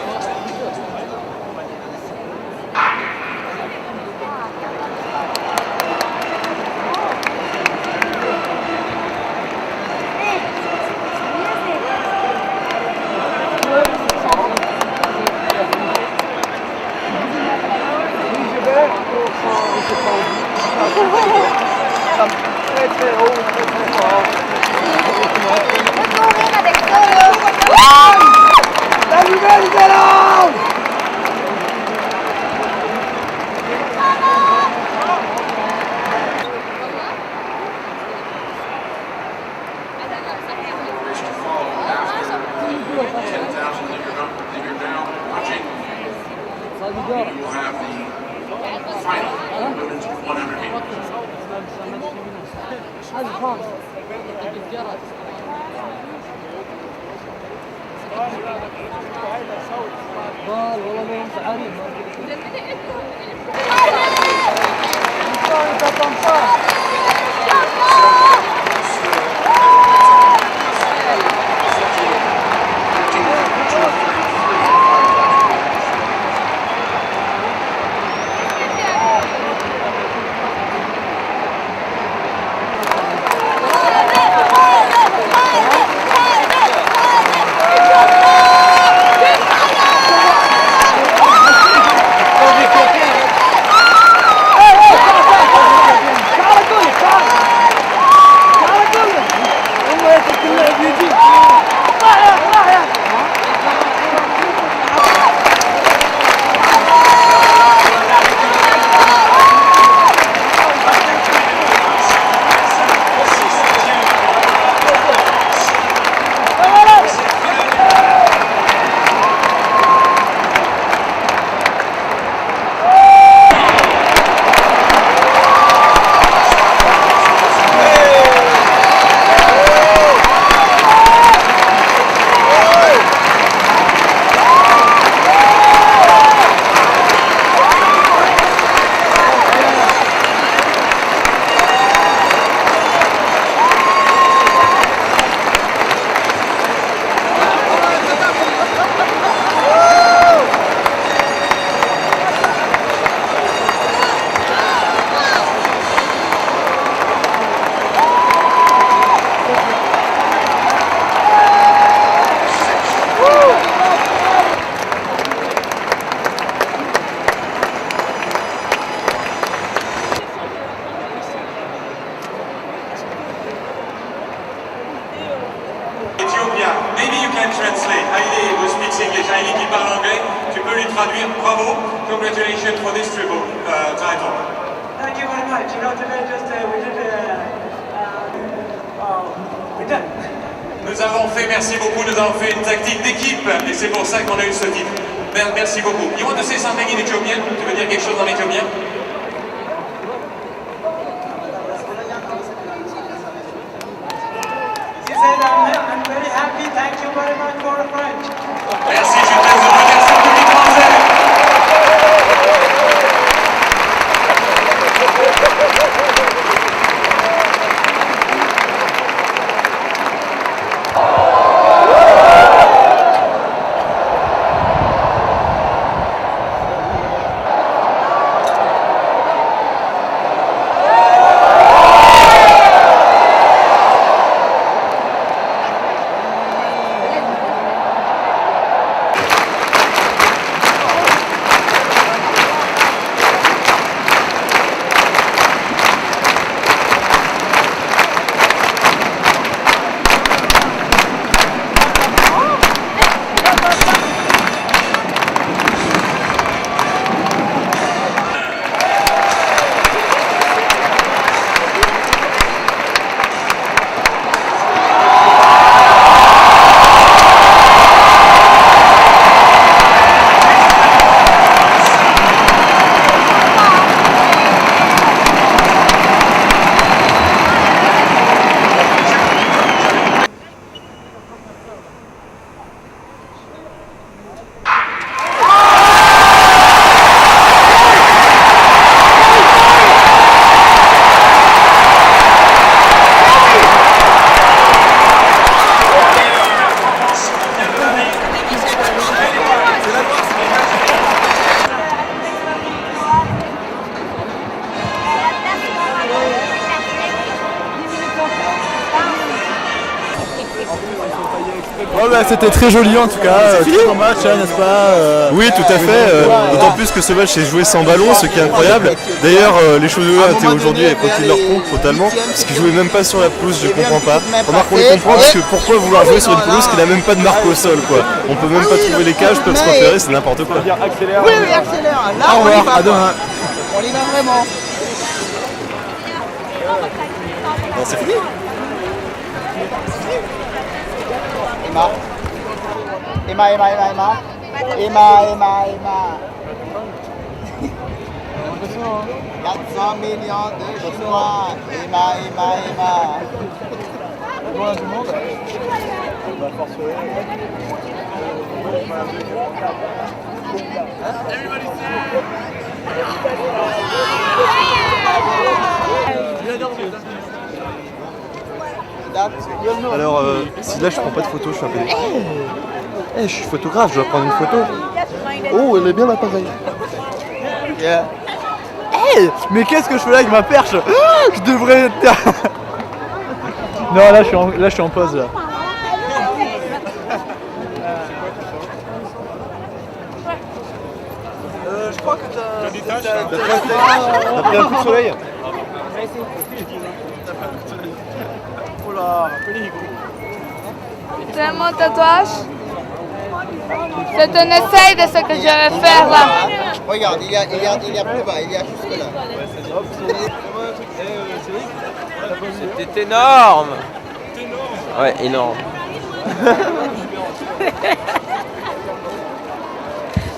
Speaker 14: Maybe you can translate. Haile who speaks English. Haile qui parle anglais. Tu peux lui traduire. Bravo. Congratulations for this triple title.
Speaker 15: Thank you very much. You know, today just we did.
Speaker 14: Nous avons fait, merci beaucoup, nous avons fait une tactique d'équipe et c'est pour ça qu'on a eu ce titre. Merci beaucoup. You want to say something in Ethiopian? Tu veux dire quelque chose en éthiopien?
Speaker 15: He said, I'm very happy. Thank you very much for the French.
Speaker 14: Merci, je suis très heureux. Merci au public français.
Speaker 16: Ouais, bah, c'était très joli en tout cas, très bon match, hein, n'est-ce pas
Speaker 17: Oui, tout à fait, d'autant plus que ce match s'est joué sans ballon, ce qui est incroyable. D'ailleurs, les Chaudiolois étaient aujourd'hui à côté de leur pompe totalement, parce qu'ils jouaient même pas sur la pelouse, je comprends pas. Remarque, on les comprend, parce que pourquoi vouloir jouer sur une pelouse qui n'a même pas de marque au sol, quoi. On peut même pas trouver les cages, peuvent se repérer, c'est n'importe quoi.
Speaker 15: Oui, accélère. Là,
Speaker 16: Au
Speaker 15: on y
Speaker 16: revoir,
Speaker 15: va.
Speaker 16: à demain.
Speaker 15: On y va vraiment.
Speaker 17: Non, c'est fini.
Speaker 15: Emma. 400 millions de Chinois. Emma.
Speaker 16: Bonjour tout le monde.
Speaker 17: Alors, si là je prends pas de photo, je suis un peu déçu. Je suis photographe, je dois prendre une photo. Oh, elle est bien l'appareil.
Speaker 16: Yeah. Hey, mais qu'est-ce que je fais là avec ma perche? Je devrais être... Non, là je suis en pause là. Je crois que t'as pris un coup de soleil. Oh là,
Speaker 5: C'est mon tatouage. C'est un essai de ce que je vais faire là.
Speaker 15: Regarde, il y a plus bas, il y a jusque là.
Speaker 18: C'était énorme. Ouais, énorme.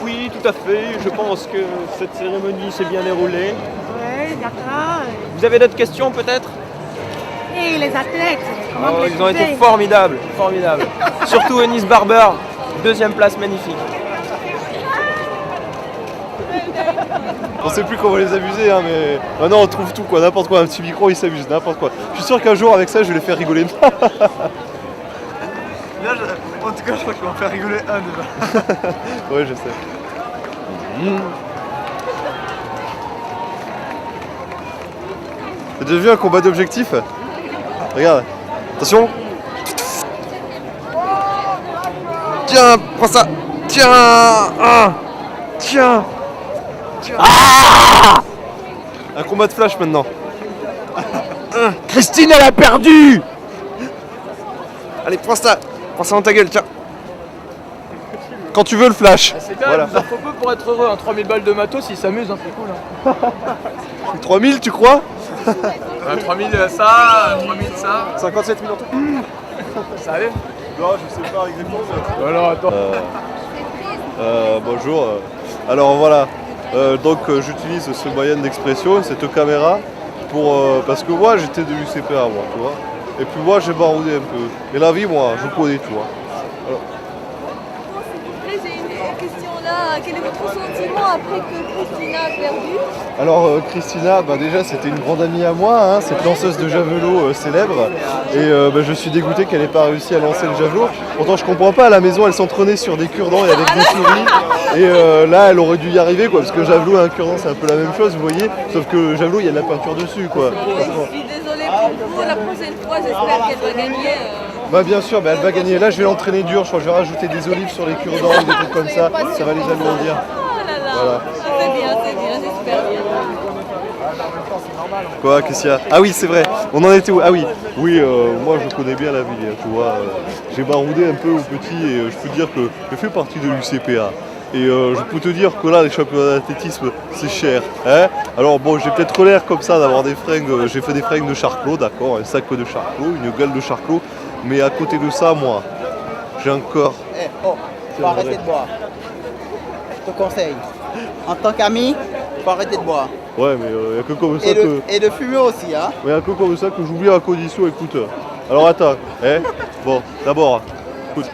Speaker 19: Oui, tout à fait. Je pense que cette cérémonie s'est bien déroulée.
Speaker 20: Oui, d'accord.
Speaker 19: Vous avez d'autres questions peut-être?
Speaker 20: Et les athlètes, comment vous les
Speaker 19: Ils ont été
Speaker 20: trouvez?
Speaker 19: formidables. Surtout Eunice Barber, deuxième place magnifique.
Speaker 17: On sait plus comment les amuser, hein, mais maintenant on trouve tout, quoi, n'importe quoi, un petit micro, ils s'amusent, n'importe quoi. Je suis sûr qu'un jour avec ça, je vais les faire rigoler.
Speaker 16: Là, en tout cas, je crois qu'ils vont faire rigoler un déjà.
Speaker 17: Ouais, je sais. T'as déjà vu un combat d'objectifs? Regarde, attention. Tiens, prends ça. Tiens. Ah, un combat de flash maintenant.
Speaker 19: Christine, elle a perdu.
Speaker 17: Allez, prends ça dans ta gueule, tiens. Quand tu veux le flash.
Speaker 16: C'est quand
Speaker 17: Voilà.
Speaker 16: même, il faut peu pour être heureux, hein. 3000 balles de matos, ils s'amusent, hein, c'est cool. Hein.
Speaker 17: 3000, tu crois?
Speaker 16: 3000 ça, 3000 ça.
Speaker 17: 57 000 en tout.
Speaker 16: Ça allait?
Speaker 17: Non, je sais pas exactement.
Speaker 16: Alors, attends.
Speaker 17: Bonjour. Alors voilà, j'utilise ce moyen d'expression, cette caméra, parce que moi j'étais de l'UCPA, moi, tu vois. Et puis moi j'ai baroudé un peu. Et la vie, moi, je connais, tu vois. Alors,
Speaker 21: J'ai une question là. Quel est votre sentiment après que Christina a perdu?
Speaker 17: Alors Christina, déjà c'était une grande amie à moi, hein, cette lanceuse de javelot célèbre. Et je suis dégoûté qu'elle n'ait pas réussi à lancer le javelot. Pourtant je comprends pas, à la maison elle s'entraînait sur des cure-dents et avec des souris. Et là elle aurait dû y arriver, quoi, parce que javelot et un cure-dent c'est un peu la même chose, vous voyez. Sauf que le javelot il y a de la peinture dessus, quoi.
Speaker 21: Je suis désolée pour vous. La prochaine fois, j'espère qu'elle va gagner.
Speaker 17: Bah bien sûr, elle va gagner. Là je vais l'entraîner dur, je crois que je vais rajouter des olives sur les cure-dents ou des trucs comme ça va les alourdir. Voilà.
Speaker 21: C'est bien, j'espère bien.
Speaker 17: Quoi, qu'est-ce qu'il y a? Ah oui, c'est vrai, on en était où? Ah oui, moi je connais bien la vie, hein, tu vois. J'ai baroudé un peu au petit et je peux dire que je fais partie de l'UCPA. Et je peux te dire que là, les championnats d'athlétisme, c'est cher. Hein. Alors bon, j'ai peut-être l'air comme ça d'avoir des fringues, j'ai fait des fringues de charclos, d'accord, un sac de charclos, une gueule de charclos. Mais à côté de ça, moi, j'ai un corps.
Speaker 15: Faut arrêter de boire. Je te conseille. En tant qu'ami, faut arrêter de boire.
Speaker 17: Ouais, mais il n'y a que comme ça que...
Speaker 15: Et de fumer aussi, hein.
Speaker 17: Mais il y a que comme ça que j'oublie à condition, écoute. Alors attends, bon, d'abord, écoute,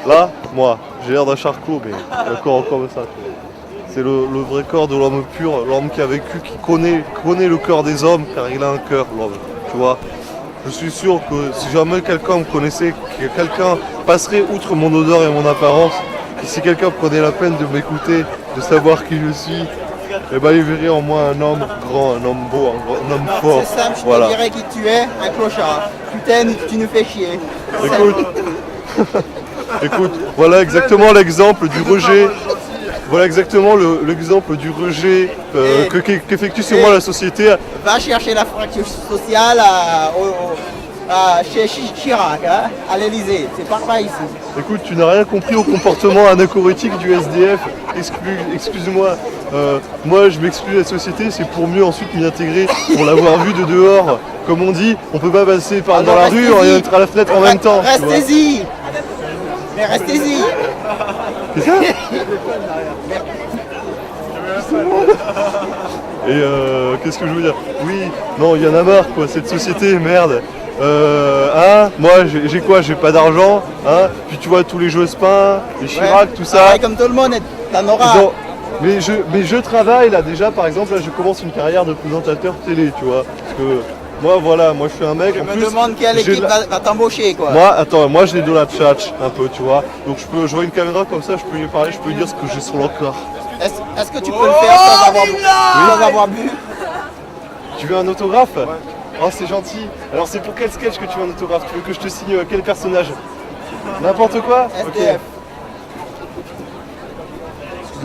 Speaker 17: là, moi, j'ai l'air d'un charclos, mais un corps comme ça. C'est le vrai corps de l'homme pur, l'homme qui a vécu, qui connaît le cœur des hommes, car il a un cœur, l'homme, tu vois. Je suis sûr que si jamais quelqu'un me connaissait, que quelqu'un passerait outre mon odeur et mon apparence, et si quelqu'un prenait la peine de m'écouter, de savoir qui je suis, il verrait en moi un homme grand, un homme beau, un homme fort.
Speaker 15: C'est simple, je
Speaker 17: voilà.
Speaker 15: te dirais qui tu es, un clochard. Tu t'aimes, tu nous fais chier.
Speaker 17: Écoute, Écoute, voilà exactement l'exemple du rejet. Voilà exactement l'exemple du rejet qu'effectue sur moi la société.
Speaker 15: Va chercher la fracture sociale chez Chirac, hein, à l'Elysée. C'est pas pareil ici.
Speaker 17: Écoute, tu n'as rien compris au comportement anachorétique du SDF. Excuse-moi. Moi, je m'exclus de la société, c'est pour mieux ensuite m'y intégrer, pour l'avoir vu de dehors. Comme on dit, on peut pas passer dans la rue et être à la fenêtre en même temps.
Speaker 15: Restez-y. Mais restez-y.
Speaker 17: C'est ça? Et qu'est-ce que je veux dire? Oui, non, il y en a marre quoi, cette société, merde. Moi j'ai quoi? J'ai pas d'argent, hein. Puis tu vois tous les Jospin, les Chirac, tout ça.
Speaker 15: Comme tout le monde, t'en auras.
Speaker 17: Mais je travaille là déjà, par exemple, là je commence une carrière de présentateur télé, tu vois. Parce que moi je suis un mec.
Speaker 15: Je me demande quelle équipe va t'embaucher quoi.
Speaker 17: Moi j'ai de la tchatch un peu, tu vois. Donc je vois une caméra comme ça, je peux lui parler, je peux lui dire ce que j'ai sur le corps.
Speaker 15: Est-ce que tu peux le faire sans avoir bu?
Speaker 17: Tu veux un autographe? Ouais. Oh c'est gentil. Alors c'est pour quel sketch que tu veux un autographe? Tu veux que je te signe quel personnage? N'importe quoi?
Speaker 15: SDF.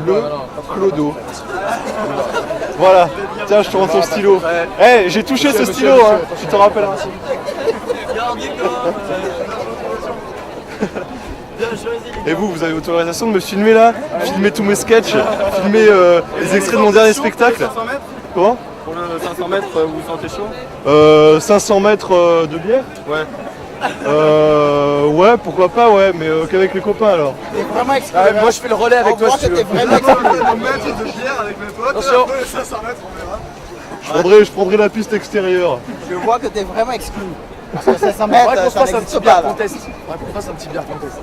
Speaker 17: Le Clodo. Voilà. Tiens, je te rends ton stylo. Eh, j'ai touché ce stylo, hein. Tu t'en rappelleras. Et vous avez autorisation de me filmer là? Filmer tous mes sketchs? Filmer les extraits de mon dernier spectacle? Comment?
Speaker 12: Pour le 500 mètres, vous vous sentez chaud?
Speaker 17: 500 mètres de bière?
Speaker 12: Ouais.
Speaker 17: Ouais, pourquoi pas, ouais, mais qu'avec les copains alors.
Speaker 15: T'es vraiment exclu.
Speaker 12: Moi je fais le relais avec toi si tu veux.
Speaker 15: Vraiment exclu.
Speaker 12: De bière avec mes potes,
Speaker 17: attention.
Speaker 12: Après les 500 mètres on verra.
Speaker 17: Je prendrai la piste extérieure.
Speaker 15: Je vois que t'es vraiment exclu. Parce que 500 mètres, ça n'existe pas.
Speaker 12: Qu'on fasse un petit bière contest.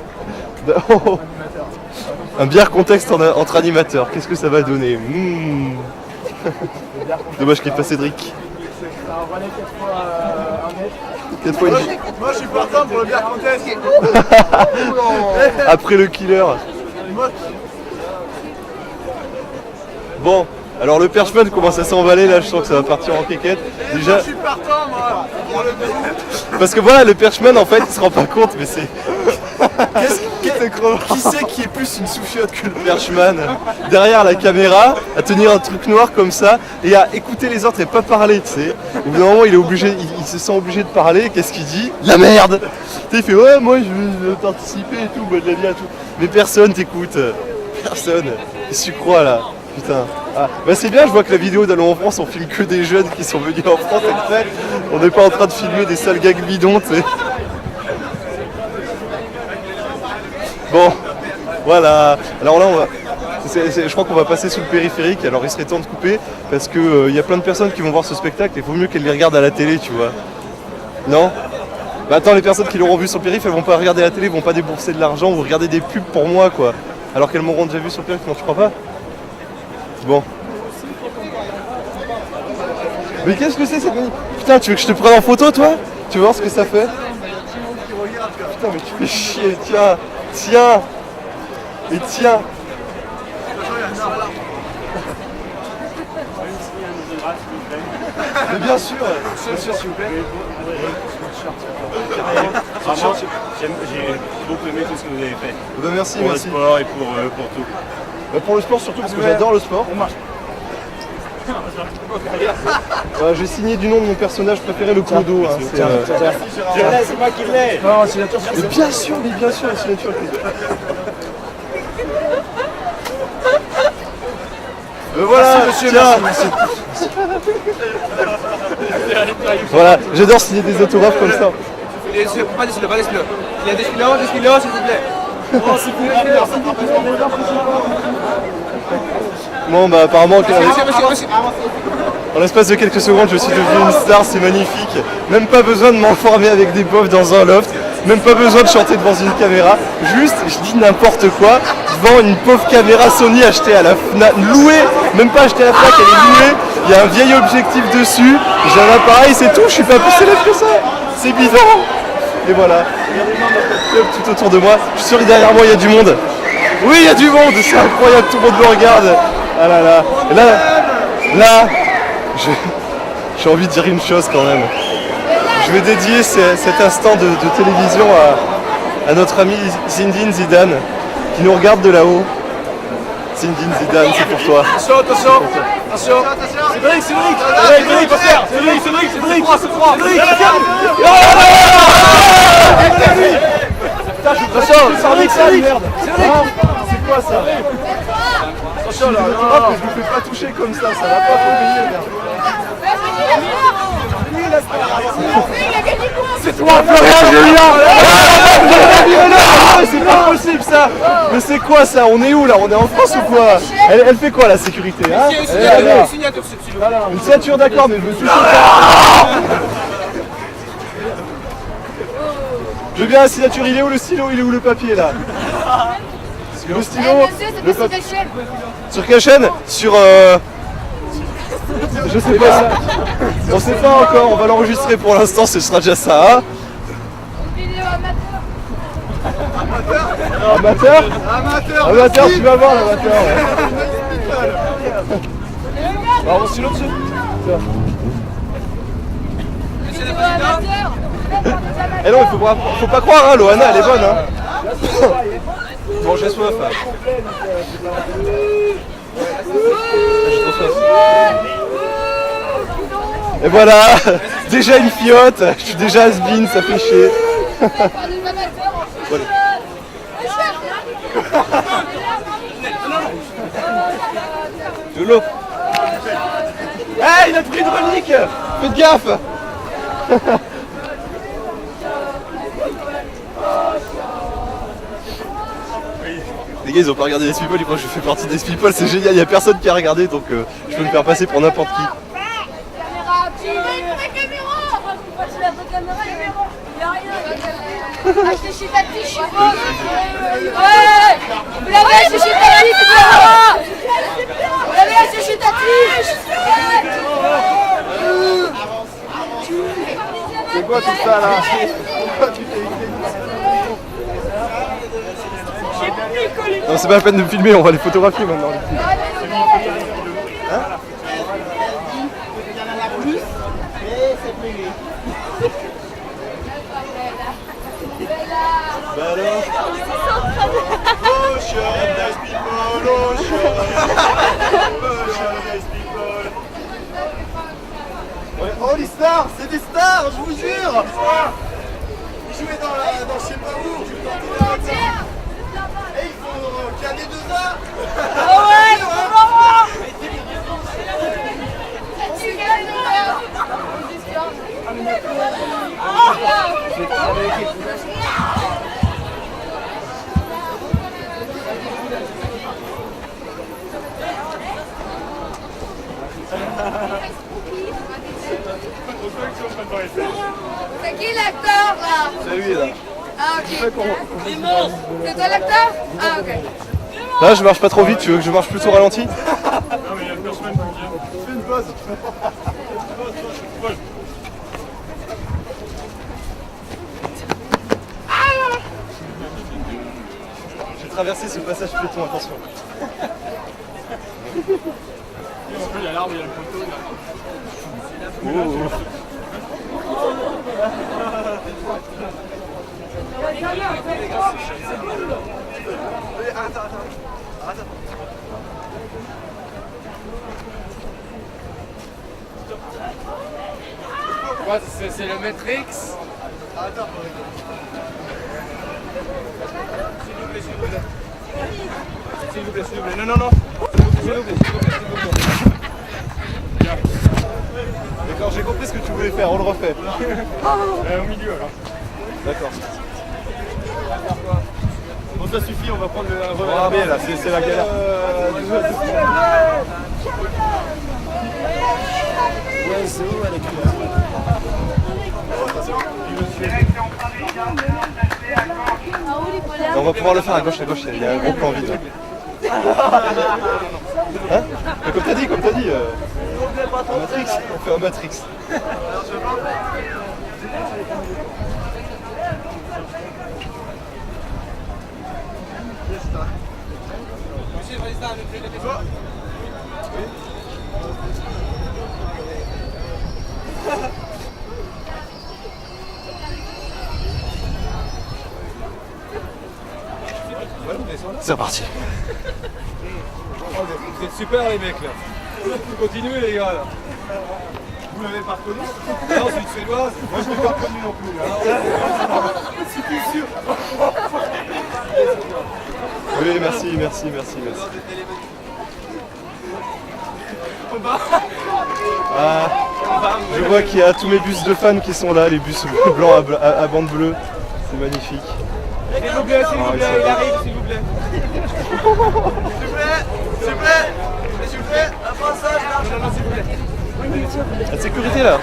Speaker 17: Un bière contexte entre animateurs, qu'est-ce que ça va donner? Dommage qu'il n'y ait pas Cédric.
Speaker 12: Moi je suis partant pour le bière contest.
Speaker 17: Après le killer. Bon, alors le perchman commence à s'emballer là, je sens que ça va partir en quéquette. Déjà.
Speaker 12: Je suis partant moi.
Speaker 17: Parce que voilà, le perchman en fait il se rend pas compte, mais c'est. Qui c'est qui est plus une souffiote que le perchman? Derrière la caméra, à tenir un truc noir comme ça, et à écouter les autres et pas parler, tu sais. Au bout d'un moment, il se sent obligé de parler, qu'est-ce qu'il dit? La merde! Tu sais, il fait ouais, moi je veux participer et tout, moi de la vie et tout. Mais personne t'écoute. Personne. Qu'est-ce que tu crois là? Putain. Ah, bah c'est bien, je vois que la vidéo d'Allons en France, on filme que des jeunes qui sont venus en France exprès. On n'est pas en train de filmer des sales gags bidons, tu sais. Bon, voilà. Alors là, je crois qu'on va passer sous le périphérique. Alors il serait temps de couper parce que y a plein de personnes qui vont voir ce spectacle et il vaut mieux qu'elles les regardent à la télé, tu vois. Non? Bah attends, les personnes qui l'auront vu sur le périph', elles vont pas regarder la télé, vont pas débourser de l'argent ou regarder des pubs pour moi, quoi. Alors qu'elles m'auront déjà vu sur le périph', non, tu crois pas? Bon. Mais qu'est-ce que c'est cette manie? Putain, tu veux que je te prenne en photo, toi? Tu veux voir ce que ça fait? Putain, mais tu fais chier, tiens. Tiens! Et tiens! Mais bien sûr! S'il vous plaît!
Speaker 19: J'ai beaucoup aimé tout ce que vous avez fait.
Speaker 17: Ben merci,
Speaker 19: pour
Speaker 17: merci.
Speaker 19: Le sport et pour tout.
Speaker 17: Ben pour le sport surtout parce que j'adore le sport. J'ai signé du nom de mon personnage préféré, le Clodo. Hein,
Speaker 12: c'est moi qui l'ai.
Speaker 17: Non, la signature. Mais bien sûr, la signature. Voilà,
Speaker 12: monsieur,
Speaker 17: merci. Voilà, j'adore signer des autographes comme ça.
Speaker 12: Pas des stylos. Il y a des stylos, s'il vous plaît. Oh, s'il vous plaît.
Speaker 17: Bon, bah apparemment, en l'espace de quelques secondes, je suis devenu une star, c'est magnifique. Même pas besoin de m'enfermer avec des pauvres dans un loft. Même pas besoin de chanter devant une caméra. Juste, je dis n'importe quoi devant une pauvre caméra Sony achetée à la FNAC, louée, même pas achetée à la FNAC, elle est louée. Il y a un vieil objectif dessus. J'ai un appareil, c'est tout. Je suis pas plus célèbre que ça. C'est bidon. Et voilà. Tout autour de moi. Je suis sûr que derrière moi, il y a du monde. Oui, il y a du monde. C'est incroyable. Tout le monde me regarde. Ah là là. Et là, j'ai envie de dire une chose quand même. Je vais dédier cet instant de télévision à notre ami Zinedine Zidane qui nous regarde de là-haut. Zinedine Zidane, c'est pour toi.
Speaker 19: Attention, attention, attention. C'est Cédric, Cédric. Cédric, Cédric, Cédric, c'est froid. Cédric, attention, Cédric, Cédric.
Speaker 17: C'est quoi ça?
Speaker 19: Attention là,
Speaker 17: je vous fais pas toucher comme ça va pas, faut payer, merde.
Speaker 19: C'est toi, Florian Julien.
Speaker 17: C'est pas possible ça. Mais c'est quoi ça? On est où là? On est en France ou quoi? Elle fait quoi la sécurité hein? Une signature d'accord, mais je me suis Je veux bien la signature, il est où le stylo? Il est où le papier là? Le stylo, le papier. Sur quelle chaîne? Sur je sais pas ça. On sait pas encore, on va l'enregistrer pour l'instant, ce sera déjà ça. Hein. Amateur? Amateur, tu vas voir l'amateur. Ouais. Alors, on stylo dessus. Eh non, faut pas croire, hein, Loana, elle est bonne. Hein. Bon, j'ai soif. Hein. J'ai trop soif. Et voilà, déjà une fiotte, je suis déjà has-been, ça fait chier. De l'eau. Hey, il a pris une relique. Faites gaffe. Les gars, ils ont pas regardé les People, ils croient que je fais partie des People, c'est génial, il y a personne qui a regardé, donc je peux me faire passer pour n'importe qui.
Speaker 21: Achetez chez Tati, je suis beau. Ouais. Vous l'avez acheté chez Tati, c'est bien. Vous l'avez acheté chez Tati.
Speaker 17: C'est quoi tout ça là? Non, c'est pas la peine de me filmer, on va les photographier maintenant. Hein? Bah alors? Ouais. Oh les stars, c'est des stars, je vous jure. Ils jouaient dans je sais pas où. Et il faut qu'il y a des deux heures.
Speaker 21: Ah ouais, c'est marrant. C'est qui l'acteur là?
Speaker 17: C'est lui là.
Speaker 21: Ah ok. C'est toi l'acteur? Ah ok.
Speaker 17: Là je marche pas trop vite, tu veux que je marche plutôt ralenti?
Speaker 19: Non mais il y a personne qui vient.
Speaker 17: Fais une pause. J'ai traversé ce passage piéton, attention.
Speaker 19: Il y a l'arbre, il y a le poteau.
Speaker 4: Quoi, c'est le Matrix?
Speaker 17: Attends.
Speaker 19: S'il vous plaît, s'il vous plaît. Non, non, non. S'il vous plaît.
Speaker 17: D'accord, j'ai compris ce que tu voulais faire, on le refait.
Speaker 19: Au milieu alors.
Speaker 17: D'accord.
Speaker 19: Bon, ça suffit, on va prendre le
Speaker 17: revers. Là, c'est la galère.
Speaker 19: Ouais, c'est où avec
Speaker 17: On va pouvoir le faire à gauche, il y a un gros plan vide. Hein? Mais comme t'as dit, un Matrix, on fait un Matrix.
Speaker 4: Monsieur le Président, le président.
Speaker 19: C'est reparti. Vous êtes super les mecs là. Continuez les gars là. Vous l'avez pas reconnu? Non, c'est une suédoise. Moi je l'ai pas reconnu non plus. C'est plus sûr.
Speaker 17: Oui, merci. Ah, je vois qu'il y a tous mes bus de fans qui sont là, les bus blancs à bande bleue. C'est magnifique.
Speaker 19: S'il vous plaît, il arrive, s'il vous plaît. S'il vous plaît, un passage là. Non, s'il vous plaît.
Speaker 17: La sécurité là.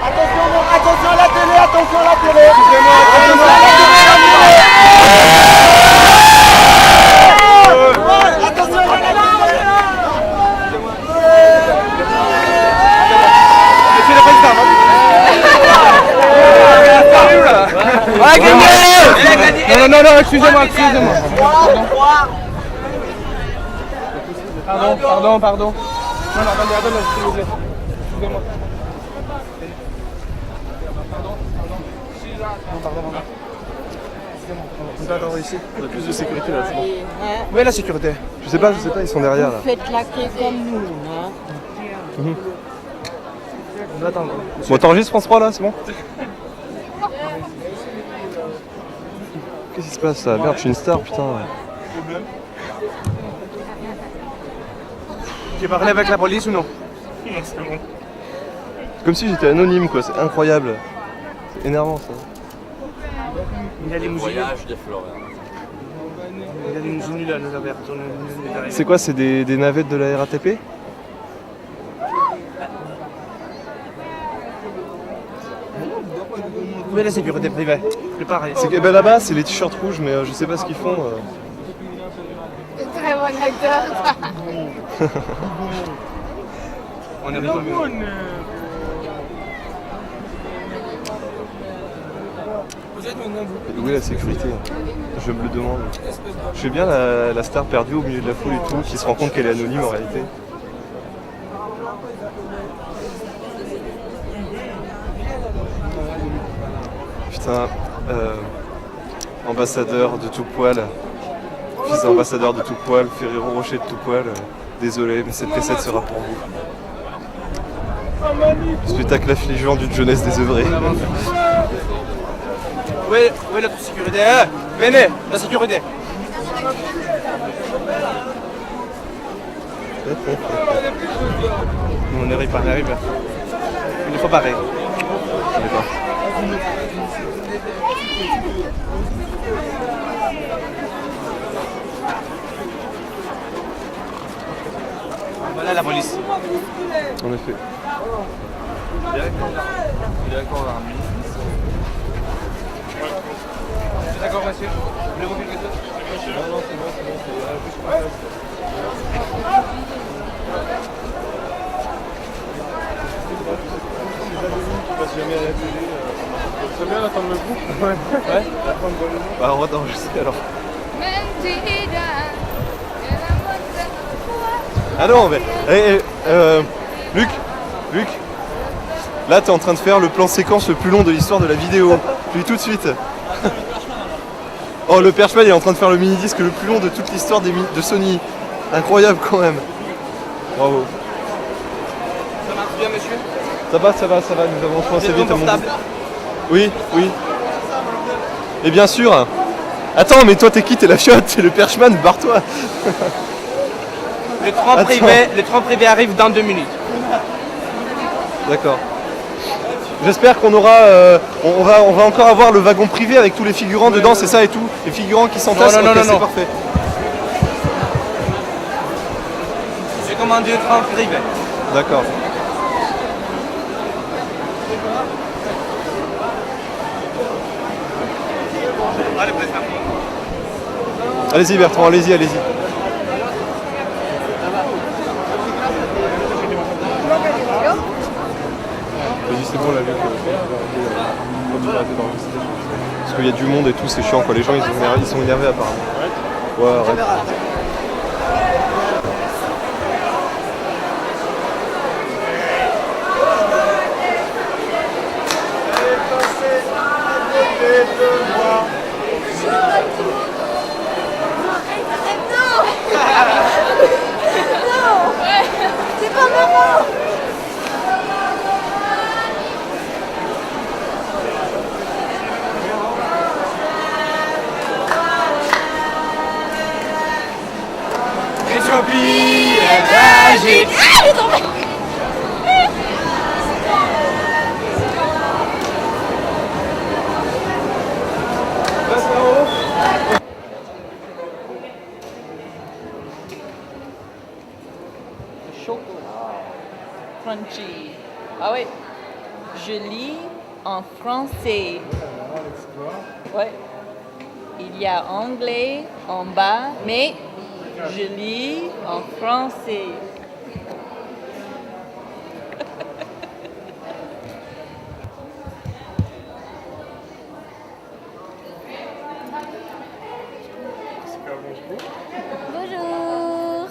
Speaker 19: Attention à la télé, attention à la télé. Attention à la télé. Monsieur le Président. Non, excusez-moi. Pardon. Non, attendez, s'il vous plaît. Excusez-moi. Pardon. On va attendre ici.
Speaker 17: On a plus de sécurité là, c'est bon.
Speaker 19: Où est la sécurité?
Speaker 17: Je sais pas, ils sont derrière là.
Speaker 20: Faites la queue comme nous, hein.
Speaker 19: On va attendre.
Speaker 17: Bon, t'enregistres France 3 là, c'est bon? Qu'est-ce qui se passe là? Merde, je suis une star, putain.
Speaker 19: Tu as parlé avec la police ou non?
Speaker 17: Comme si j'étais anonyme quoi, c'est incroyable. C'est énervant ça.
Speaker 19: Il y a des musiques.
Speaker 18: Voyage de Florian.
Speaker 19: Il y a des musiques là, nous avons.
Speaker 17: C'est quoi, c'est des navettes de la RATP?
Speaker 19: Où est la sécurité privée? Préparez.
Speaker 17: Ben là-bas, c'est les t-shirts rouges, mais je sais pas ce qu'ils font.
Speaker 5: Très bon acteur.
Speaker 19: On est rigolo.
Speaker 17: Où est la sécurité? Je me le demande. Je fais bien la star perdue au milieu de la foule et tout, qui se rend compte qu'elle est anonyme en réalité. Putain, ambassadeur de tout poil, fils d'ambassadeur de tout poil, Ferrero Rocher de tout poil, désolé, mais cette cassette sera pour vous. Spectacle affligeant d'une jeunesse désœuvrée.
Speaker 19: Où est la sécurité? Venez, la sécurité. On n'arrive pas. Il faut pareil.
Speaker 17: D'accord.
Speaker 19: Voilà la police.
Speaker 17: En effet.
Speaker 19: D'accord, monsieur. Voulez-vous quelque chose? Non, c'est bon.
Speaker 12: C'est bien d'attendre le groupe.
Speaker 17: Ouais. Bah on va t'enregistrer alors. Ah non mais... Luc, là t'es en train de faire le plan séquence le plus long de l'histoire de la vidéo. Je dis tout de suite. Oh, le Perchman il est en train de faire le mini-disque le plus long de toute l'histoire de Sony. Incroyable quand même. Bravo.
Speaker 19: Ça marche bien, monsieur?
Speaker 17: Ça va, nous avançons assez vite à mon
Speaker 19: confortable?
Speaker 17: Oui. Et bien sûr. Attends, mais toi t'es qui? T'es la fiotte, t'es le Perchman, barre-toi.
Speaker 19: Le train privé arrive dans 2 minutes.
Speaker 17: D'accord. J'espère qu'on aura, on va encore avoir le wagon privé avec tous les figurants dedans, c'est ça et tout? Les figurants qui s'entassent,
Speaker 19: non,
Speaker 17: c'est parfait.
Speaker 19: J'ai commandé le train privé.
Speaker 17: D'accord.
Speaker 19: Allez, président.
Speaker 17: Allez-y Bertrand, allez-y.
Speaker 12: Vas-y, c'est bon, la vie.
Speaker 17: Parce qu'il y a du monde et tout, c'est chiant quoi. Les gens ils sont énervés apparemment. Ouais, arrête.
Speaker 3: c'est pas marrant.
Speaker 10: Éthiopie est magique.
Speaker 3: Ah, il est tombé.
Speaker 20: Chocolat. Crunchy. Ah oui. Je lis en français. Ouais. Il y a anglais en bas, mais je lis en français.
Speaker 21: Bonjour.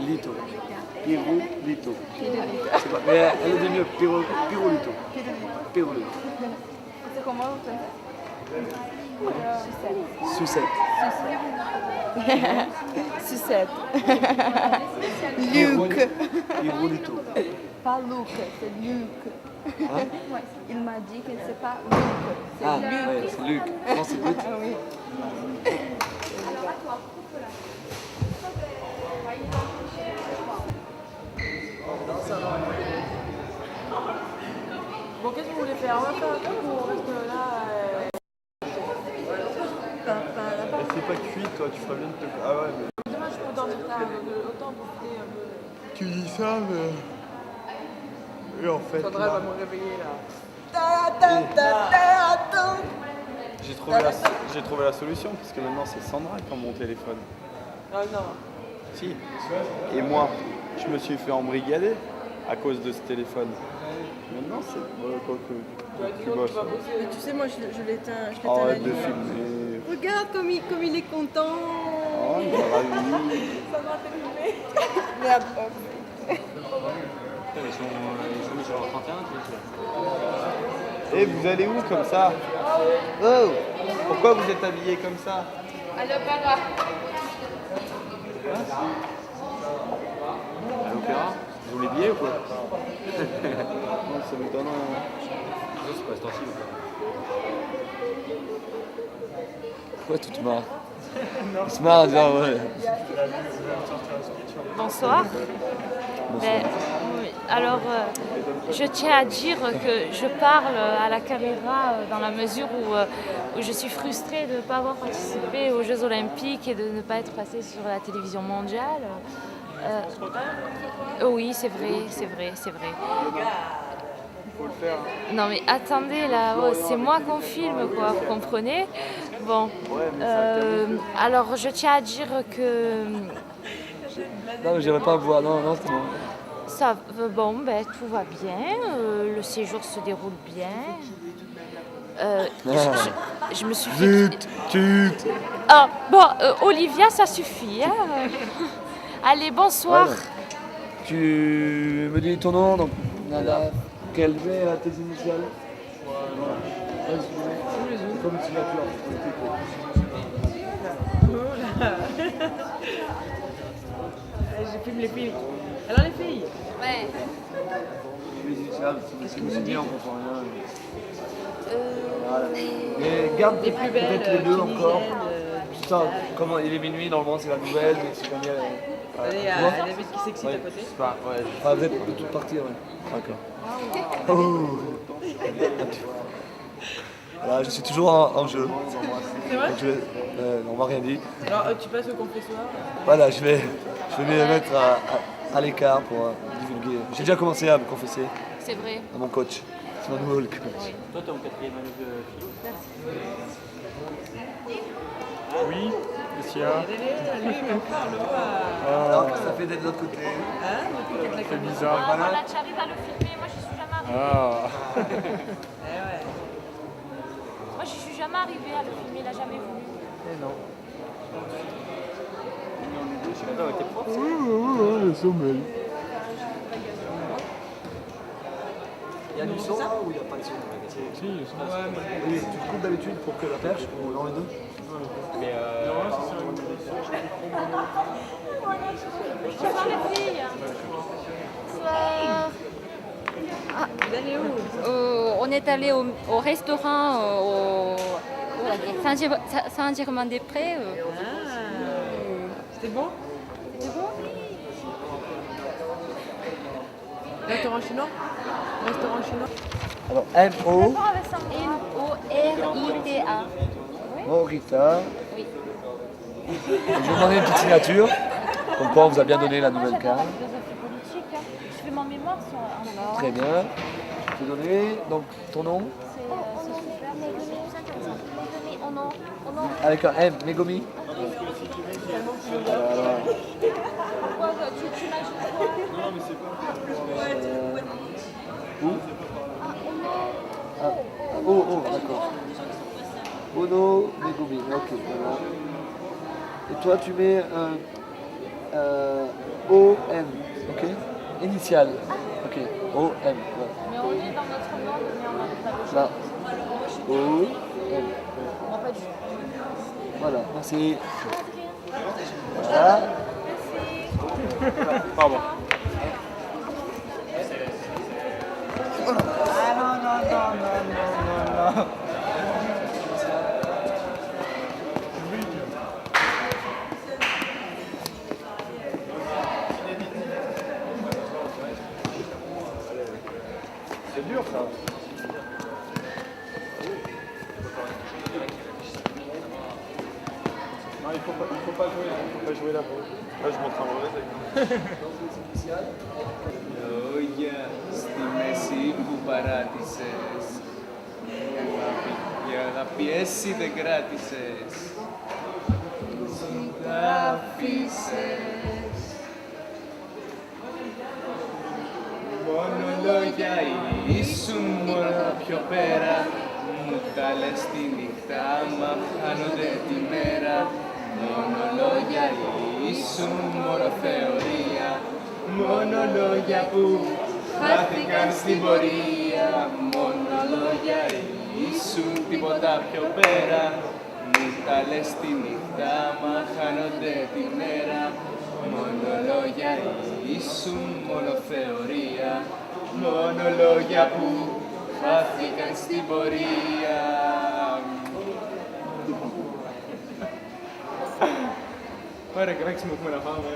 Speaker 19: Lito. Pirou Lito. C'est pas, mais elle est devenue Pirou Lito. Pirou Lito.
Speaker 3: C'est comment vous
Speaker 19: Sucette.
Speaker 3: Sucette. Luc.
Speaker 19: Pirou Lito.
Speaker 3: Pas Luc, c'est Luc.
Speaker 19: Hein?
Speaker 3: Ouais, il m'a dit que c'est pas Luc, c'est
Speaker 19: Ah,
Speaker 3: Luc.
Speaker 19: ouais, c'est Luc. Non, c'est Luc.
Speaker 3: Ah oui.
Speaker 1: Bon, qu'est-ce que vous voulez faire? On va faire un truc ou on reste là
Speaker 16: C'est pas cuit, toi, tu ferais bien de te... Ah ouais, mais...
Speaker 1: Demain, je peux dormir tard, donc autant profiter un peu.
Speaker 16: Tu dis ça, mais... Et en fait...
Speaker 1: Sandra va me réveiller là.
Speaker 16: J'ai trouvé la solution, parce que maintenant c'est Sandra qui prend mon téléphone.
Speaker 1: Ah non.
Speaker 16: Si. Et moi, je me suis fait embrigader à cause de ce téléphone. Maintenant, c'est quoi que tu bosses.
Speaker 1: Mais tu sais, moi, je l'éteins la
Speaker 16: Arrête de
Speaker 1: nuit.
Speaker 16: filmer.
Speaker 1: Regarde comme il est content.
Speaker 16: Oh, il m'a ravi.
Speaker 1: Ça m'a fait filmer. Merde.
Speaker 6: Ils sont mis sur leur 31,
Speaker 16: Et vous allez où comme ça? Oh, pourquoi vous êtes habillés comme ça?
Speaker 5: À l'opéra.
Speaker 16: À l'opéra? Vous voulez billets ou quoi? Non, ça m'étonne.
Speaker 6: c'est pas extensible.
Speaker 16: Pourquoi tu te marres? Il se marre à dire ouais.
Speaker 2: Bonsoir. Ben, oui. Alors, je tiens à dire que je parle à la caméra dans la mesure où je suis frustrée de ne pas avoir participé aux Jeux Olympiques et de ne pas être passée sur la télévision mondiale. Oui, c'est vrai. Non mais attendez là, c'est moi qu'on filme quoi, vous comprenez? Bon, alors je tiens à dire que...
Speaker 16: Non, mais j'irai pas voir, non, c'est bon.
Speaker 2: Ça, bon, ben tout va bien, le séjour se déroule bien. Je me suis fait...
Speaker 16: Zut.
Speaker 2: Ah, bon, Olivia, ça suffit. Hein. Allez, bonsoir.
Speaker 16: Voilà. Tu me dis ton nom, donc quelle est tes initiales? Comme tu l'as pu
Speaker 1: J'ai filmé les filles. Alors les filles?
Speaker 5: Ouais.
Speaker 16: Les initiales, c'est bien, on comprend rien. Voilà. Mais garde
Speaker 1: Les plus belles,
Speaker 16: peut-être les deux encore. Putain, comment il est minuit, normalement c'est la nouvelle, mais c'est comme il y a...
Speaker 1: Allez, il y a David qui s'excite à côté.
Speaker 16: Ah, vous êtes de toute partie, ouais. D'accord. Oh. Voilà, je suis toujours en jeu.
Speaker 1: C'est vrai?
Speaker 16: Donc on m'a rien dit.
Speaker 1: Alors, tu passes au confessoir?
Speaker 16: Voilà, je vais me mettre à l'écart pour divulguer. J'ai déjà commencé à me confesser.
Speaker 2: C'est vrai.
Speaker 16: À mon coach. C'est mon nouveau coach.
Speaker 6: Toi, t'es en 4e année de philo?
Speaker 12: Oui, Lucia.
Speaker 16: Alors, ça fait d'être de l'autre côté.
Speaker 12: C'est bizarre.
Speaker 2: Ah, voilà, tu arrives à le filmer, moi je suis jamais arrivée.
Speaker 12: Ah.
Speaker 2: Moi je suis jamais arrivée à le filmer, il a jamais voulu.
Speaker 16: Non.
Speaker 12: Le sommeil.
Speaker 16: Il y a du son ou il n'y a pas de son?
Speaker 12: Si, il y a du son.
Speaker 16: Oui, tu te coupes d'habitude pour que la perche ou dans les deux?
Speaker 6: Mais
Speaker 2: Bonsoir les filles. Bonsoir. On est allé au restaurant au Saint-Germain-des-Prés.
Speaker 1: C'était bon?
Speaker 2: C'était bon?
Speaker 1: Restaurant chinois? Restaurant chinois?
Speaker 16: Alors, M-O.
Speaker 2: M-O-R-I-T-A.
Speaker 16: Morita.
Speaker 2: Oui.
Speaker 16: Je vais vous demander une petite signature. Comme quoi on vous a bien donné la nouvelle carte.
Speaker 2: Je fais mon mémoire sur un or.
Speaker 16: Très bien. Je peux donner donc ton nom.
Speaker 2: C'est super.
Speaker 16: Avec un M, Megumi.
Speaker 2: Pourquoi tu m'as dit quoi?
Speaker 12: Non, mais c'est pas.
Speaker 16: Où? Oh, d'accord. Ono, Megumi. Ok, voilà. Et toi, tu mets un O-M, ok? Initial. Ok, O-M. Ouais.
Speaker 2: Mais on est dans notre monde, mais on n'a pas le
Speaker 16: Là. O-M.
Speaker 2: On n'a pas du
Speaker 16: Voilà, merci. Voilà. Pardon.
Speaker 15: Ah non.
Speaker 19: Non, il faut pas jouer là. Il faut pas jouer là. Là, je montre un mauvais œil.
Speaker 7: Λόγια στη μέση που παράτησες. Η αγάπη εσύ δεν κράτησες. Τα αφήσες. Μόνο λόγια ήσουν μόνο πιο πέρα. Μου τα λες τη νύχτα, μα χάνονται τη μέρα. Μόνο λόγια ήσουν μόνο θεωρία. Μόνο λόγια που χάθηκαν στην πορεία. Μόνο λόγια ήσουν τίποτα πιο πέρα. Μου τα λες τη νύχτα, μα χάνονται τη μέρα. Μόνο λόγια ήσουν μόνο θεωρία. Μόνο λόγια που χάθηκαν στην πορεία. Ωραία, κράξιμο έχουμε να πάμε.